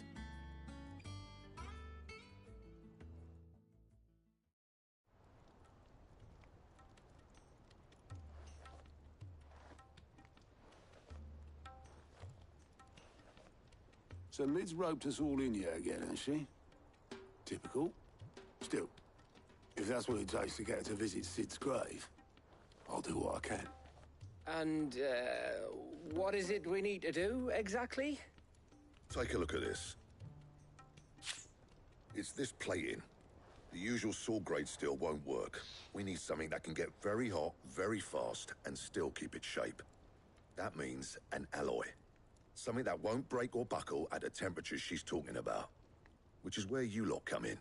So Mid's roped us all in here again, has she? Typical. Still, if that's what it takes to get her to visit Sid's grave, I'll do what I can. And, what is it we need to do, exactly? Take a look at this. It's this plating. The usual sword-grade steel won't work. We need something that can get very hot, very fast, and still keep its shape. That means an alloy. Something that won't break or buckle at the temperatures she's talking about. Which is where you lot come in.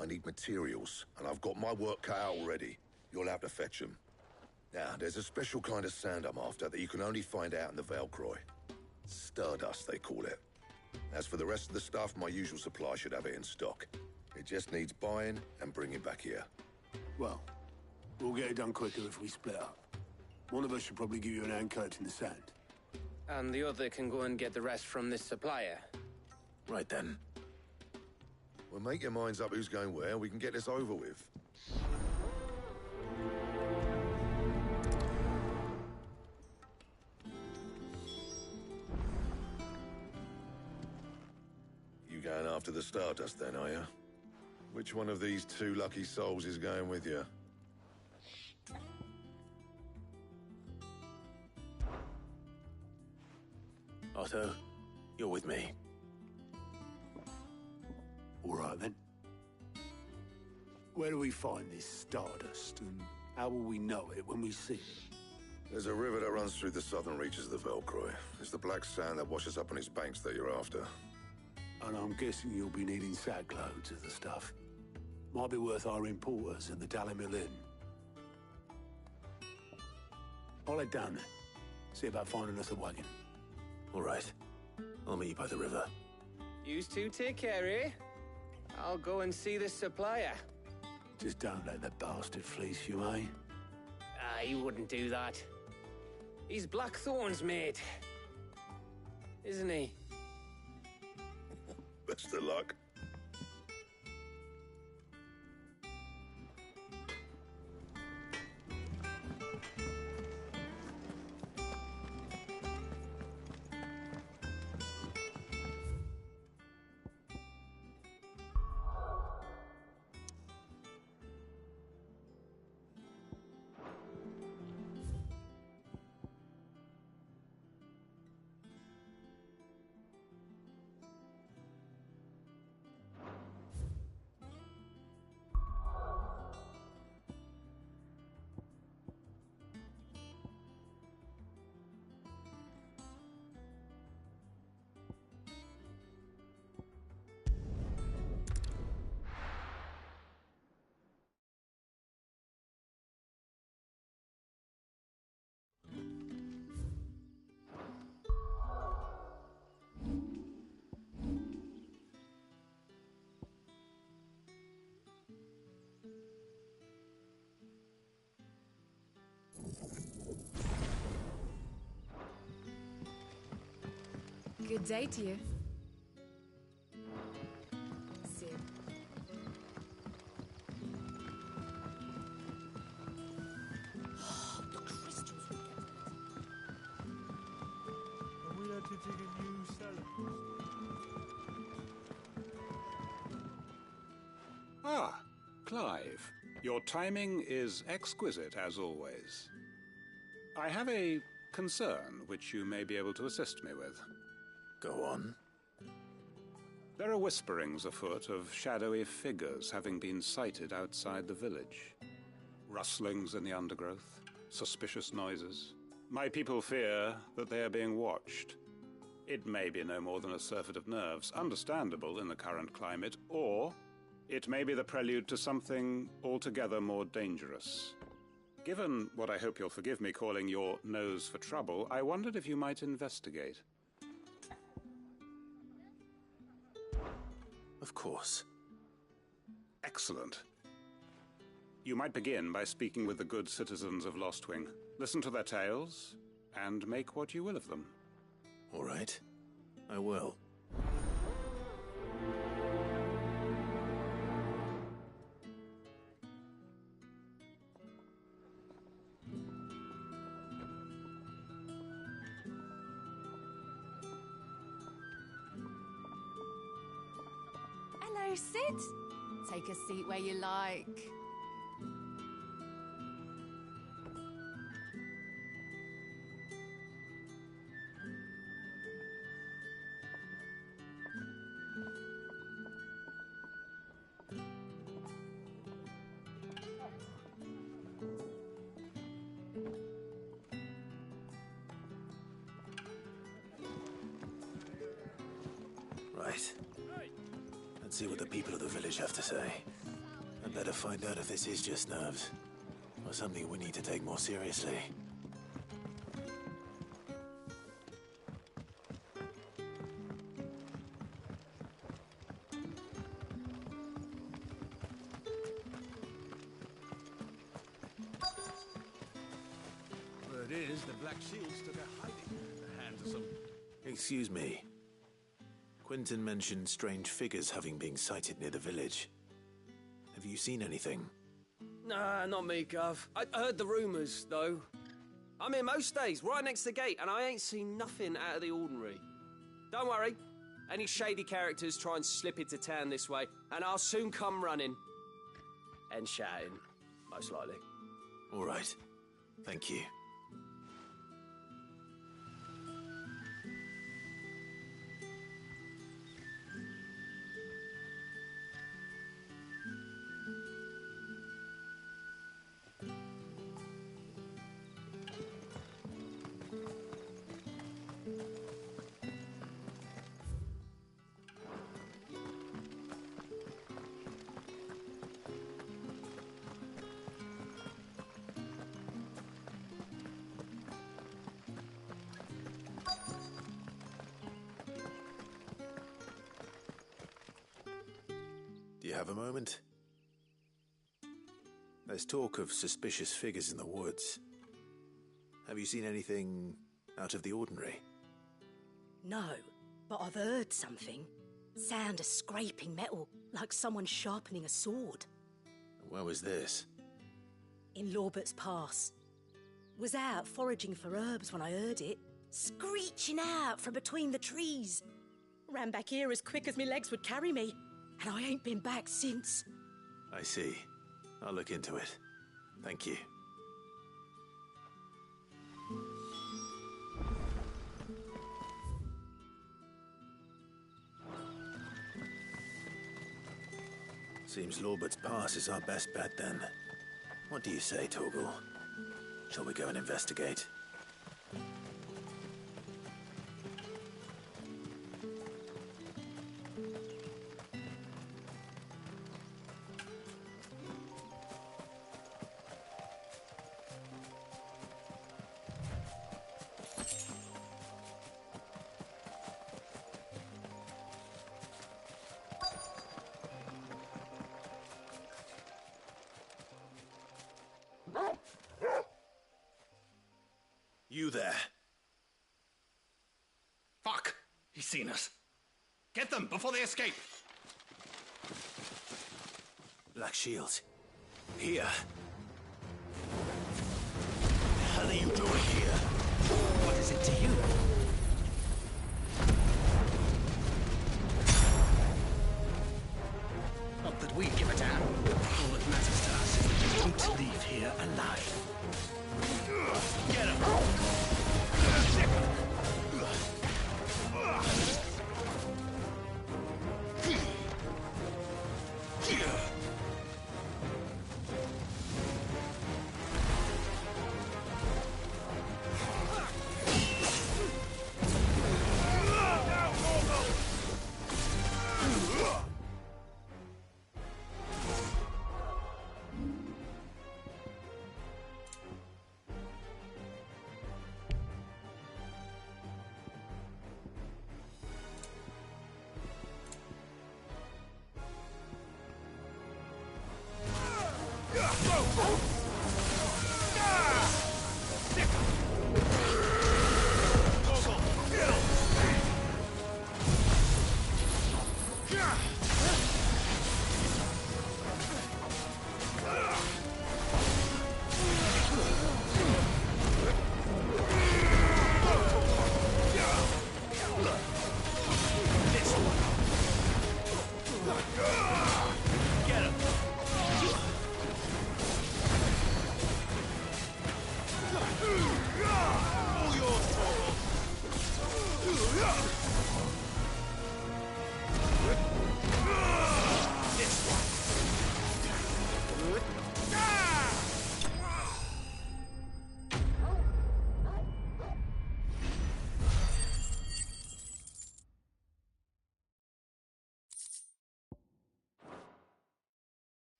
I need materials, and I've got my work cut out already. You'll have to fetch them. Now, there's a special kind of sand I'm after that you can only find out in the Valcroy. Stardust, they call it. As for the rest of the stuff, my usual supply should have it in stock. It just needs buying and bringing back here. Well, we'll get it done quicker if we split up. One of us should probably give you an hand coat in the sand. And the other can go and get the rest from this supplier. Right then. Well, make your minds up who's going where, and we can get this over with. You going after the Stardust then, are you? Which one of these 2 lucky souls is going with you? Otto, you're with me. All right, then. Where do we find this Stardust, and how will we know it when we see it? There's a river that runs through the southern reaches of the Valcroy. It's the black sand that washes up on its banks that you're after. And I'm guessing you'll be needing sackloads of the stuff. Might be worth our importers and the Dalimil Inn. I'll head down there. See about finding us a wagon. All right. I'll meet you by the river. Yous two take care, eh? I'll go and see this supplier. Just don't let the bastard fleece you, eh? He wouldn't do that. He's Blackthorn's mate. Isn't he? Best of luck. Good day to you. See. The crystals will get Are we had to dig a new cellar? Ah, Clive. Your timing is exquisite, as always. I have a concern which you may be able to assist me with. Go on. There are whisperings afoot of shadowy figures having been sighted outside the village. Rustlings in the undergrowth, suspicious noises. My people fear that they are being watched. It may be no more than a surfeit of nerves, understandable in the current climate, or it may be the prelude to something altogether more dangerous. Given what I hope you'll forgive me calling your nose for trouble, I wondered if you might investigate. Of course. Excellent. You might begin by speaking with the good citizens of Lostwing. Listen to their tales, and make what you will of them. All right. I will. Hello, Sid. Take a seat where you like. Right. Let's see what the people of the village have to say. I'd better find out if this is just nerves, or something we need to take more seriously. Word is, the Black Shields took a hiding in the hands of some... Excuse me. Quentin mentioned strange figures having been sighted near the village. Have you seen anything? Nah, not me, Gov. I heard the rumours, though. I'm here most days, right next to the gate, and I ain't seen nothing out of the ordinary. Don't worry. Any shady characters try and slip into town this way, and I'll soon come running. And shouting, most likely. All right. Thank you. have a moment? There's talk of suspicious figures in the woods. Have you seen anything out of the ordinary? No, but I've heard something. Sound of scraping metal, like someone sharpening a sword. Where was this? In Lorbert's Pass. Was out foraging for herbs when I heard it, screeching out from between the trees. Ran back here as quick as my legs would carry me, and I ain't been back since. I see. I'll look into it. Thank you. Seems Lorbert's Pass is our best bet then. What do you say, Torgal? Shall we go and investigate? You there. Fuck! He's seen us. Get them before they escape! Black Shields. Here. What the hell are you doing here? What is it to you? Not that we give a damn. All that matters to us is that you don't leave here alive. Get him!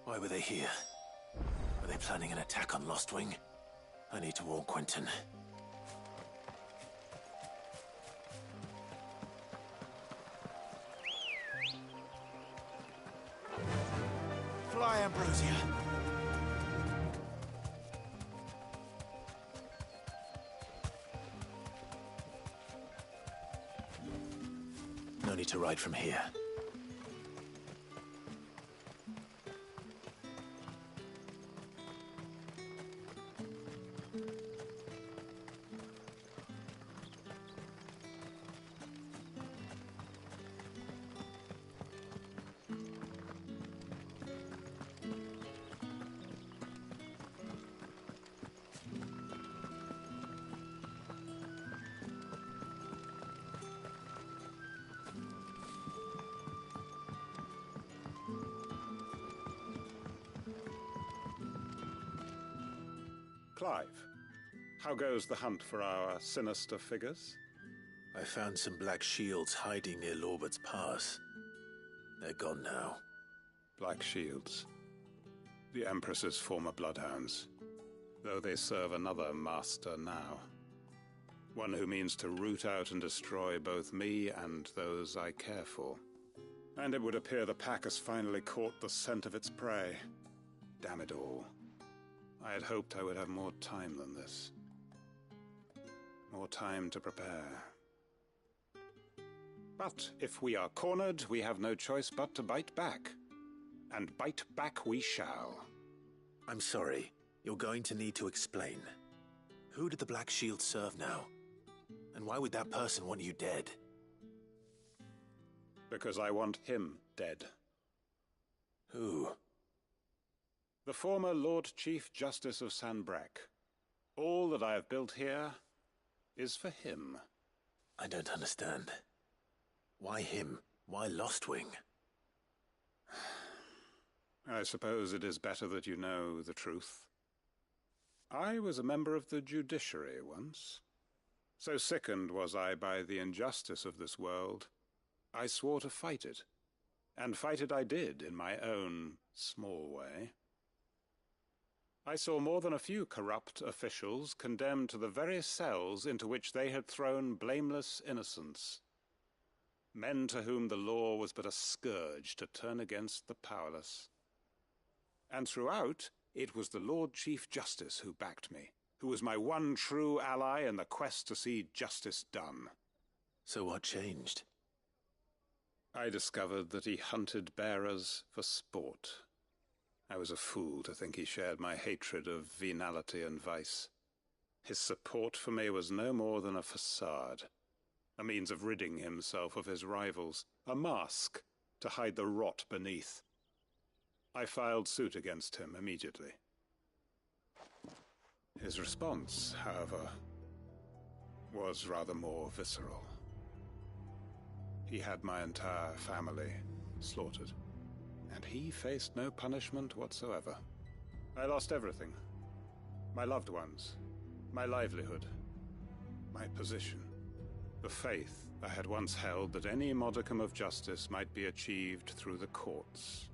Why were they here? Were they planning an attack on Lostwing? I need to warn Quentin. Fly, Ambrosia. No need to ride from here. Clive, how goes the hunt for our sinister figures? I found some black shields hiding near Lorbert's Pass. They're gone now. Black shields. The Empress's former bloodhounds. Though they serve another master now. One who means to root out and destroy both me and those I care for. And it would appear the pack has finally caught the scent of its prey. Damn it all. I had hoped I would have more time than this. More time to prepare. But if we are cornered, we have no choice but to bite back. And bite back we shall. I'm sorry. You're going to need to explain. Who did the Black Shield serve now? And why would that person want you dead? Because I want him dead. Who? The former Lord Chief Justice of Sanbreque. All that I have built here is for him. I don't understand. Why him? Why Lostwing? I suppose it is better that you know the truth. I was a member of the judiciary once. So sickened was I by the injustice of this world, I swore to fight it. And fight it I did in my own small way. I saw more than a few corrupt officials condemned to the very cells into which they had thrown blameless innocents. Men to whom the law was but a scourge to turn against the powerless. And throughout, it was the Lord Chief Justice who backed me, who was my one true ally in the quest to see justice done. So what changed? I discovered that he hunted bearers for sport. I was a fool to think he shared my hatred of venality and vice. His support for me was no more than a facade, a means of ridding himself of his rivals, a mask to hide the rot beneath. I filed suit against him immediately. His response, however, was rather more visceral. He had my entire family slaughtered, and he faced no punishment whatsoever. I lost everything. My loved ones, my livelihood, my position, the faith I had once held that any modicum of justice might be achieved through the courts.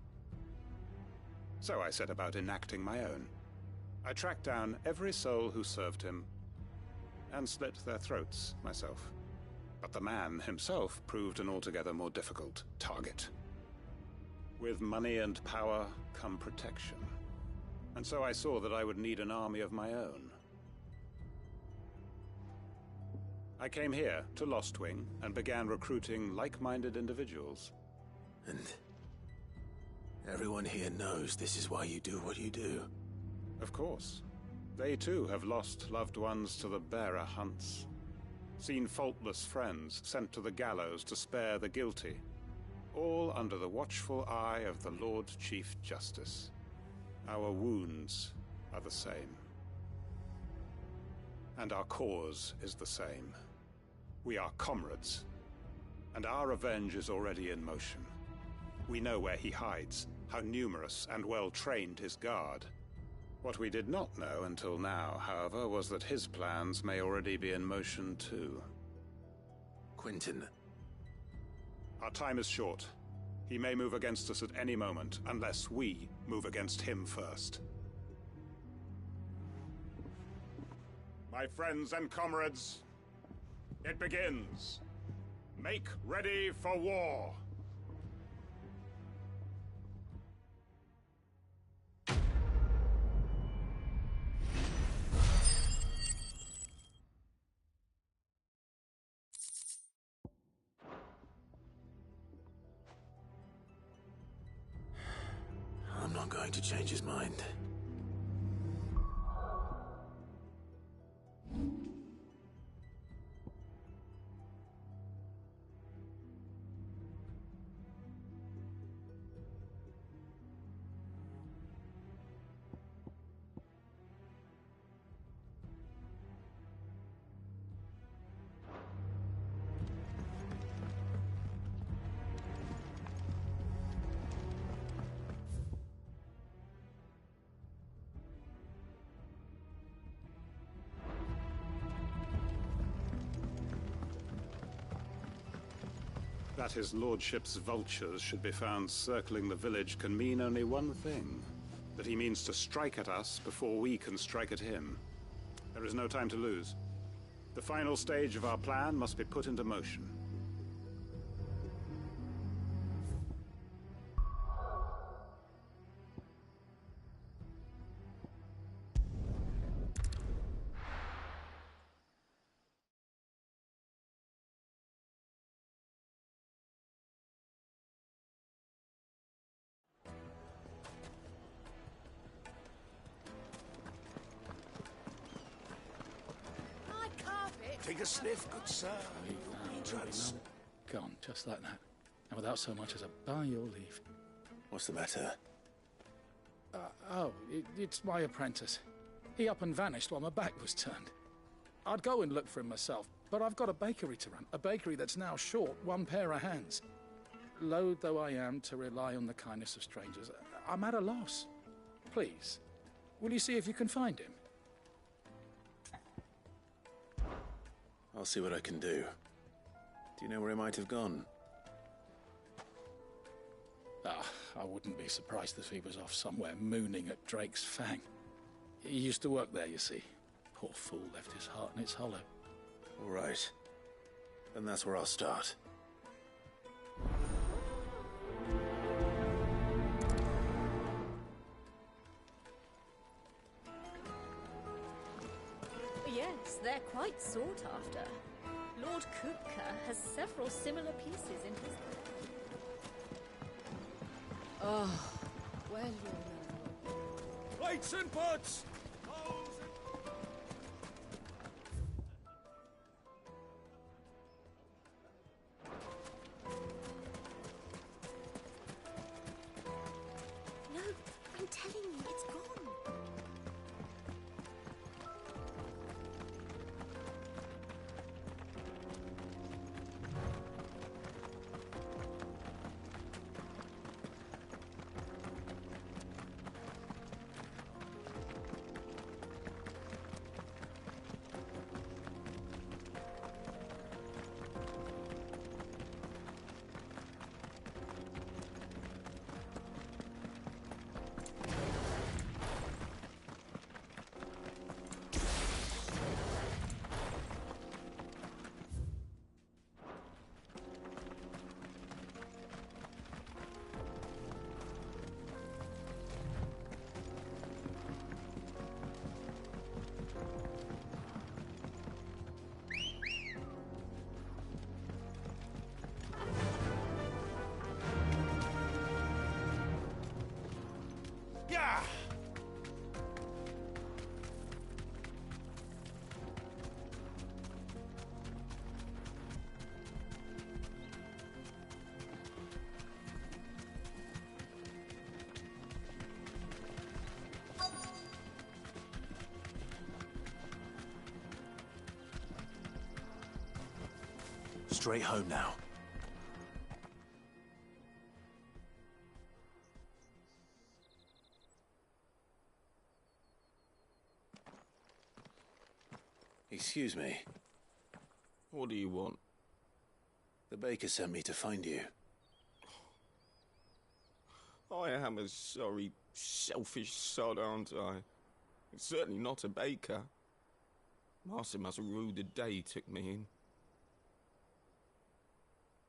So I set about enacting my own. I tracked down every soul who served him, and slit their throats myself. But the man himself proved an altogether more difficult target. With money and power come protection. And so I saw that I would need an army of my own. I came here to Lostwing and began recruiting like-minded individuals. And everyone here knows this is why you do what you do. Of course. They too have lost loved ones to the bearer hunts. Seen faultless friends sent to the gallows to spare the guilty, all under the watchful eye of the Lord Chief Justice. Our wounds are the same. And our cause is the same. We are comrades, and our revenge is already in motion. We know where he hides, how numerous and well-trained his guard. What we did not know until now, however, was that his plans may already be in motion too. Quentin. Our time is short. He may move against us at any moment, unless we move against him first. My friends and comrades, it begins. Make ready for war. I'm not going to change his mind. That his lordship's vultures should be found circling the village can mean only one thing. That he means to strike at us before we can strike at him. There is no time to lose. The final stage of our plan must be put into motion. take a sniff, good sir? Gone, just like that. And without so much as a by your leave. What's the matter? It's my apprentice. He up and vanished while my back was turned. I'd go and look for him myself, but I've got a bakery to run. A bakery that's now short one pair of hands. Loath though I am to rely on the kindness of strangers, I'm at a loss. Please, will you see if you can find him? I'll see what I can do. Do you know where he might have gone? I wouldn't be surprised if he was off somewhere mooning at Drake's Fang. He used to work there, you see. Poor fool left his heart in its hollow. All right. Then that's where I'll start. Yes, they're quite sought after. Lord Kupka has several similar pieces in his collection. Oh, well, you know. Plates and pots! No, I'm telling you, it's gone. Yeah! Straight home now. Excuse me. What do you want? The baker sent me to find you. I am a sorry, selfish sod, aren't I? It's certainly not a baker. Master must have ruled the day he took me in.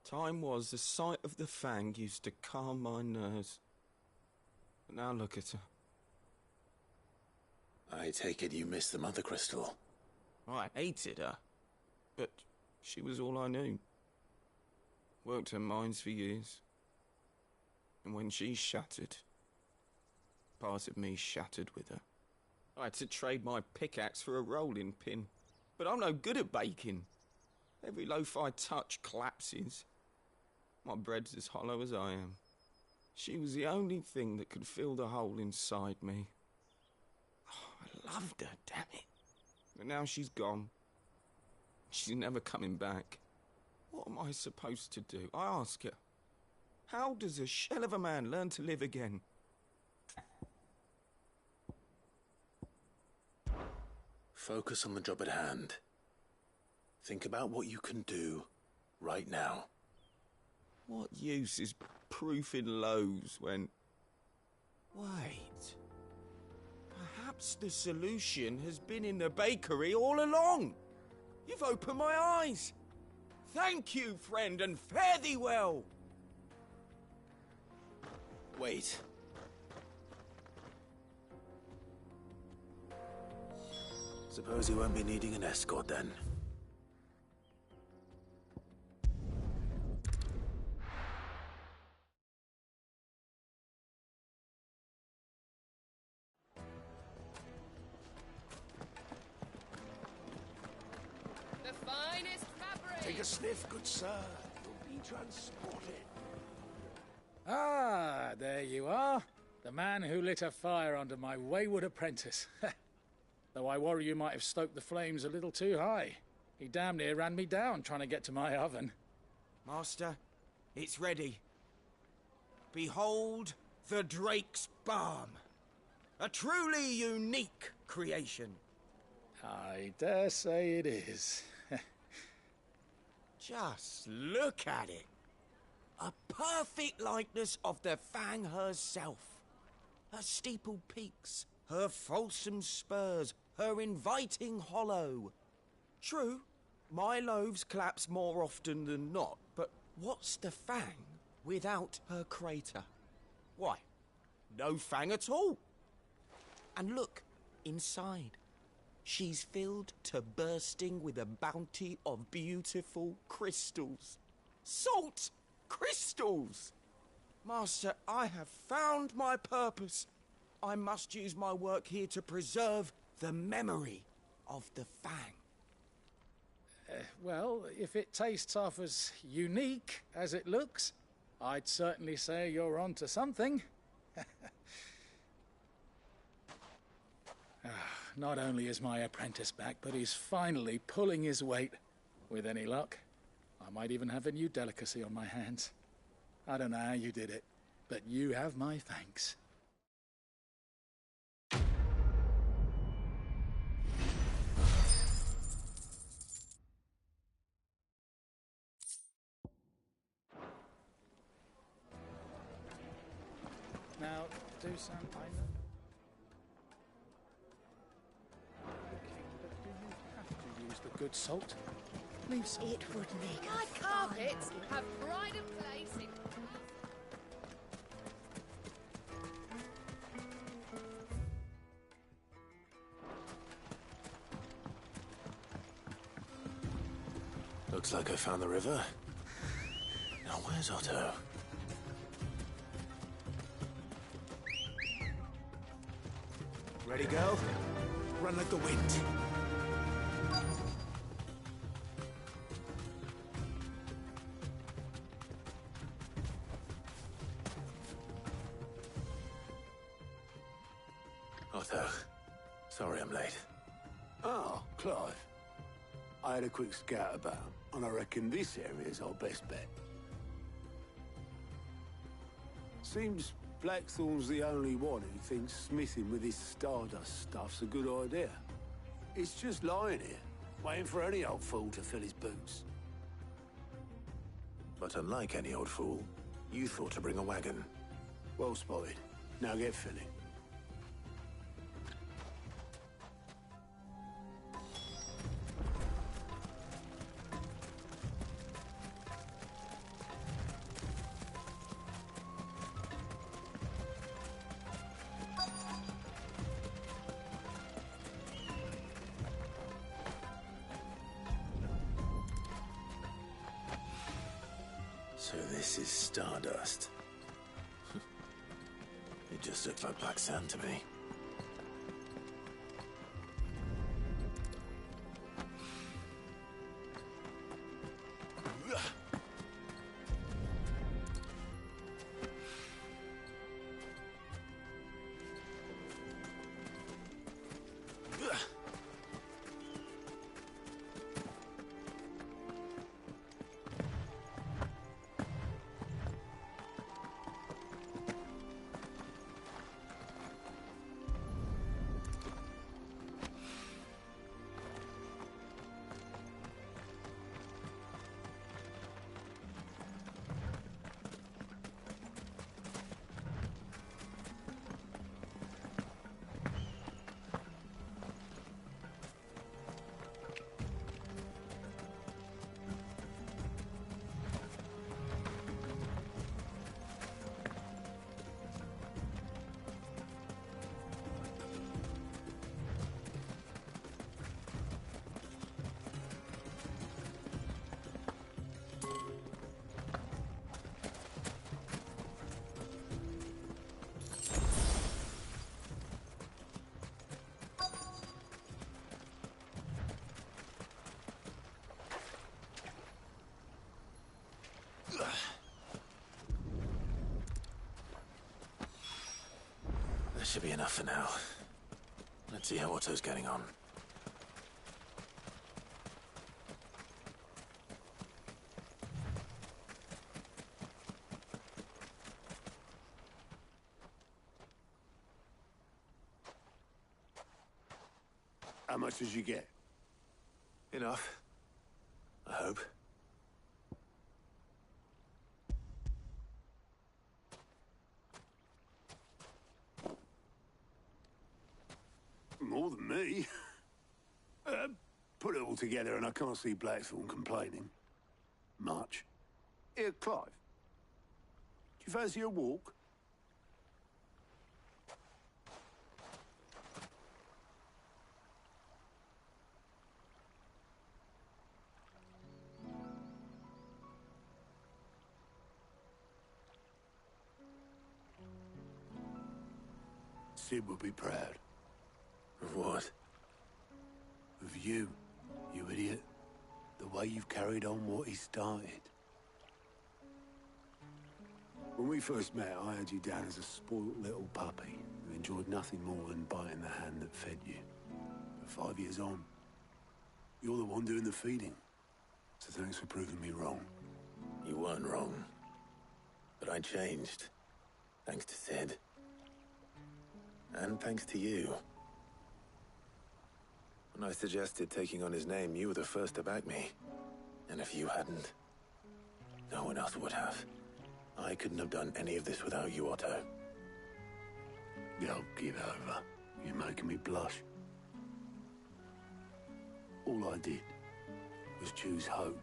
Time was the sight of the Fang used to calm my nerves. But now look at her. I take it you missed the Mother Crystal. I hated her, but she was all I knew. Worked her mines for years. And when she shattered, part of me shattered with her. I had to trade my pickaxe for a rolling pin, but I'm no good at baking. Every loaf I touch collapses. My bread's as hollow as I am. She was the only thing that could fill the hole inside me. Oh, I loved her, damn it. But now she's gone. She's never coming back. What am I supposed to do? I ask her. How does a shell of a man learn to live again? Focus on the job at hand. Think about what you can do right now. What use is proofing loaves when... Wait. Perhaps the solution has been in the bakery all along. You've opened my eyes. Thank you, friend, and fare thee well. Wait. Suppose you won't be needing an escort then. The Take a sniff, good sir. You'll be transported. Ah, there you are. The man who lit a fire under my wayward apprentice. Though I worry you might have stoked the flames a little too high. He damn near ran me down trying to get to my oven. Master, it's ready. Behold the Drake's Balm. A truly unique creation. I dare say it is. Just look at it. A perfect likeness of the Fang herself. Her steepled peaks, her fulsome spurs, her inviting hollow. True, my loaves collapse more often than not, but what's the Fang without her crater? Why, no Fang at all. And look, inside. She's filled to bursting with a bounty of beautiful crystals. Salt crystals! Master, I have found my purpose. I must use my work here to preserve the memory of the Fang. Well, if it tastes half as unique as it looks, I'd certainly say you're onto something. Not only is my apprentice back, but he's finally pulling his weight. With any luck, I might even have a new delicacy on my hands. I don't know how you did it, but you have my thanks. Now, do some... I know... But do you have to use the good salt? Leave some. It would make My carpets have pride of place in... Looks like I found the river. Now where's Otto? Ready, girl? Run like the wind. Otto, sorry I'm late. Oh, Clive. I had a quick scout about, and I reckon this area's our best bet. Seems Blackthorn's the only one who thinks smithing with his Stardust stuff's a good idea. It's just lying here, waiting for any old fool to fill his boots. But unlike any old fool, you thought to bring a wagon. Well spotted. Now get filling. So this is Stardust. It just looked like black sand to me. should be enough for now. Let's see how Otto's getting on. How much did you get? Enough. I hope. More than me. Put it all together and I can't see Blackthorn complaining. Much. Here, Clive. Do you fancy a walk? Sid would be proud. Of what? Of you, you idiot. The way you've carried on what he started. When we first met, I had you down as a spoilt little puppy who enjoyed nothing more than biting the hand that fed you. But 5 years on, you're the one doing the feeding. So thanks for proving me wrong. You weren't wrong. But I changed. Thanks to Sid. And thanks to you. When I suggested taking on his name, you were the first to back me. And if you hadn't, no one else would have. I couldn't have done any of this without you, Otto. Don't give over. You're making me blush. All I did was choose hope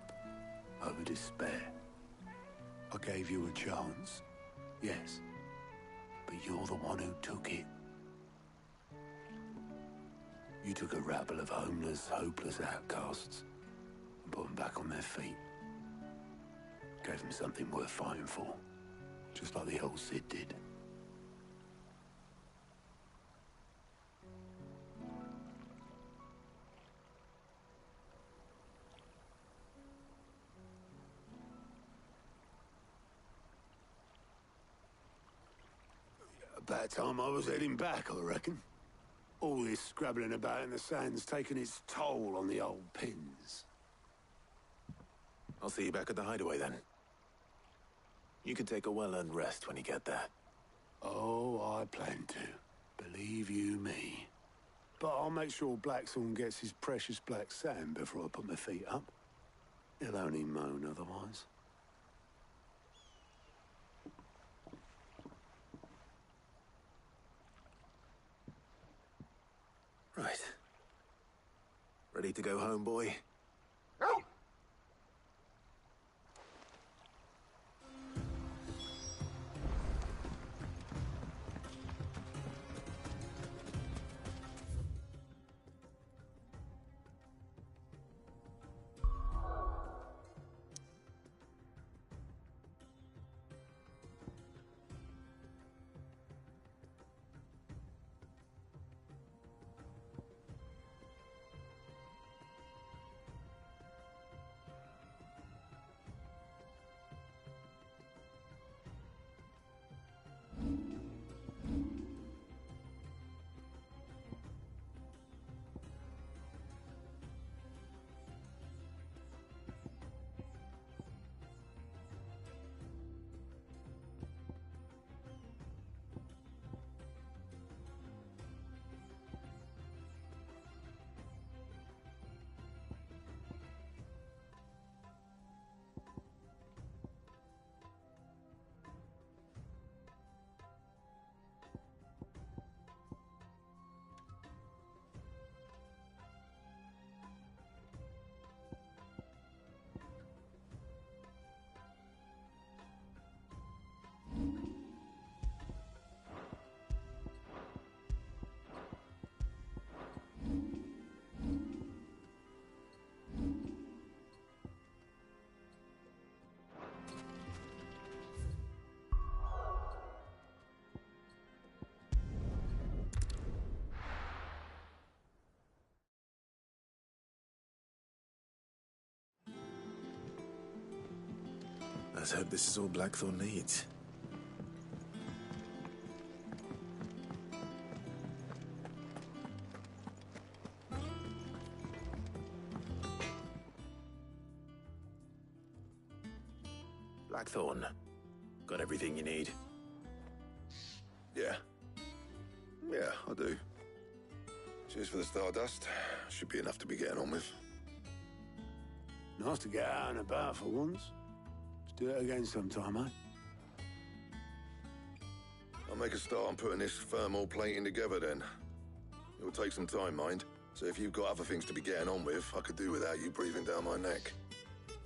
over despair. I gave you a chance, yes, but you're the one who took it. You took a rabble of homeless, hopeless outcasts and put them back on their feet. Gave them something worth fighting for, just like the old Sid did. About time I was heading back, I reckon. All this scrabbling about in the sand's taken its toll on the old pins. I'll see you back at the hideaway then. You can take a well-earned rest when you get there. Oh, I plan to. Believe you me. But I'll make sure Blackthorn gets his precious black sand before I put my feet up. He'll only moan otherwise. Right. Ready to go home, boy? Let's hope this is all Blackthorn needs. Blackthorn, got everything you need? Yeah. Yeah, I do. Cheers for the stardust. Should be enough to be getting on with. Nice to get out and about for once. Let's do it again sometime, eh? I'll make a start on putting this thermal plating together then. It'll take some time, mind. So if you've got other things to be getting on with, I could do without you breathing down my neck.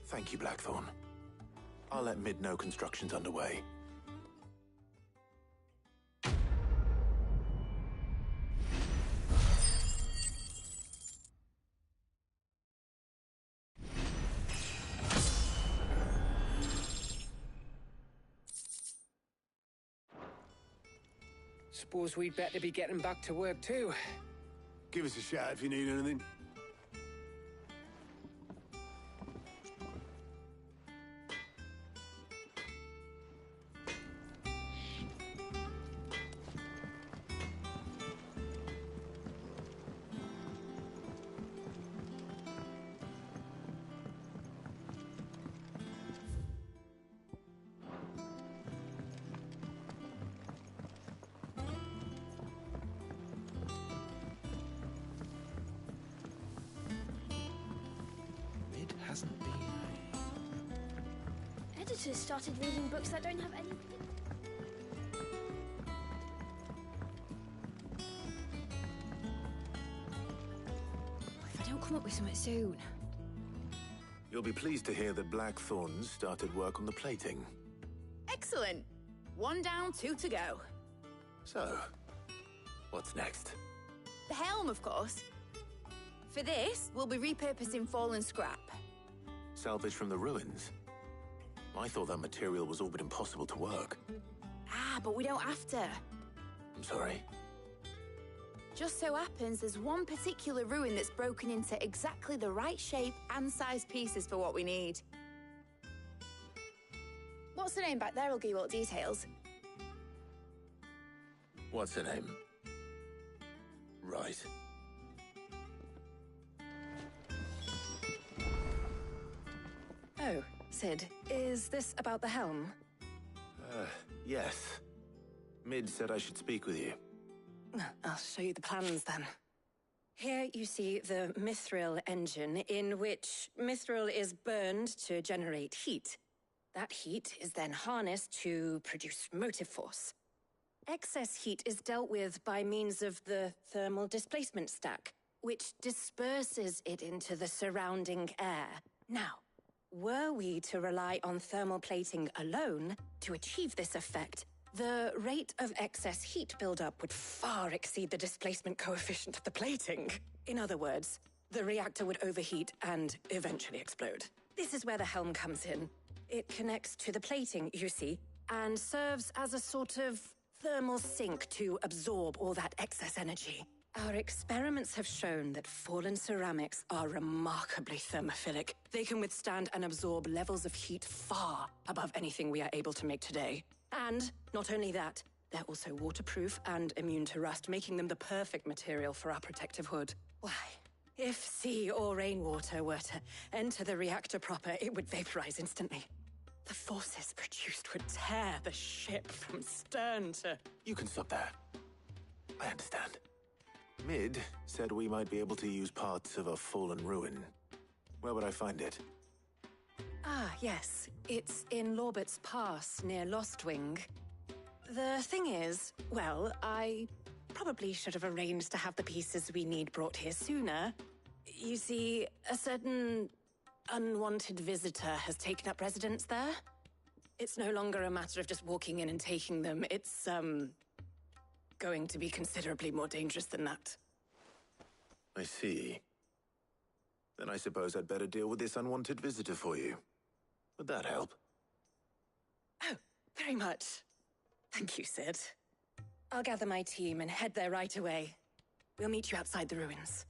Thank you, Blackthorn. I'll let Mid know construction's underway. Suppose we'd better be getting back to work too. Give us a shout if you need anything. Hasn't been. Editors started reading books that don't have any. If I don't come up with something soon. You'll be pleased to hear that Blackthorn started work on the plating. Excellent. 1 down, 2 to go. So, what's next? The helm, of course. For this, we'll be repurposing fallen scrap. Salvage from the ruins? I thought that material was all but impossible to work. Ah, but we don't have to. I'm sorry. Just so happens there's one particular ruin that's broken into exactly the right shape and size pieces for what we need. What's the name back there? I'll give you all the details. What's her name? Right. Oh, Sid, is this about the helm? Yes. Mid said I should speak with you. I'll show you the plans then. Here you see the mithril engine, in which mithril is burned to generate heat. That heat is then harnessed to produce motive force. Excess heat is dealt with by means of the thermal displacement stack, which disperses it into the surrounding air. Now, were we to rely on thermal plating alone to achieve this effect, the rate of excess heat buildup would far exceed the displacement coefficient of the plating. In other words, the reactor would overheat and eventually explode. This is where the helm comes in. It connects to the plating, you see, and serves as a sort of thermal sink to absorb all that excess energy. Our experiments have shown that fallen ceramics are remarkably thermophilic. They can withstand and absorb levels of heat far above anything we are able to make today. And not only that, they're also waterproof and immune to rust, making them the perfect material for our protective hood. Why, if sea or rainwater were to enter the reactor proper, it would vaporize instantly. The forces produced would tear the ship from stern to... You can stop there. I understand. Mid said we might be able to use parts of a fallen ruin. Where would I find it? Ah, yes. It's in Lorbert's Pass, near Lostwing. The thing is, well, I probably should have arranged to have the pieces we need brought here sooner. You see, a certain unwanted visitor has taken up residence there. It's no longer a matter of just walking in and taking them. It's, going to be considerably more dangerous than that. I see. Then I suppose I'd better deal with this unwanted visitor for you. Would that help? Oh, very much. Thank you, Sid. I'll gather my team and head there right away. We'll meet you outside the ruins.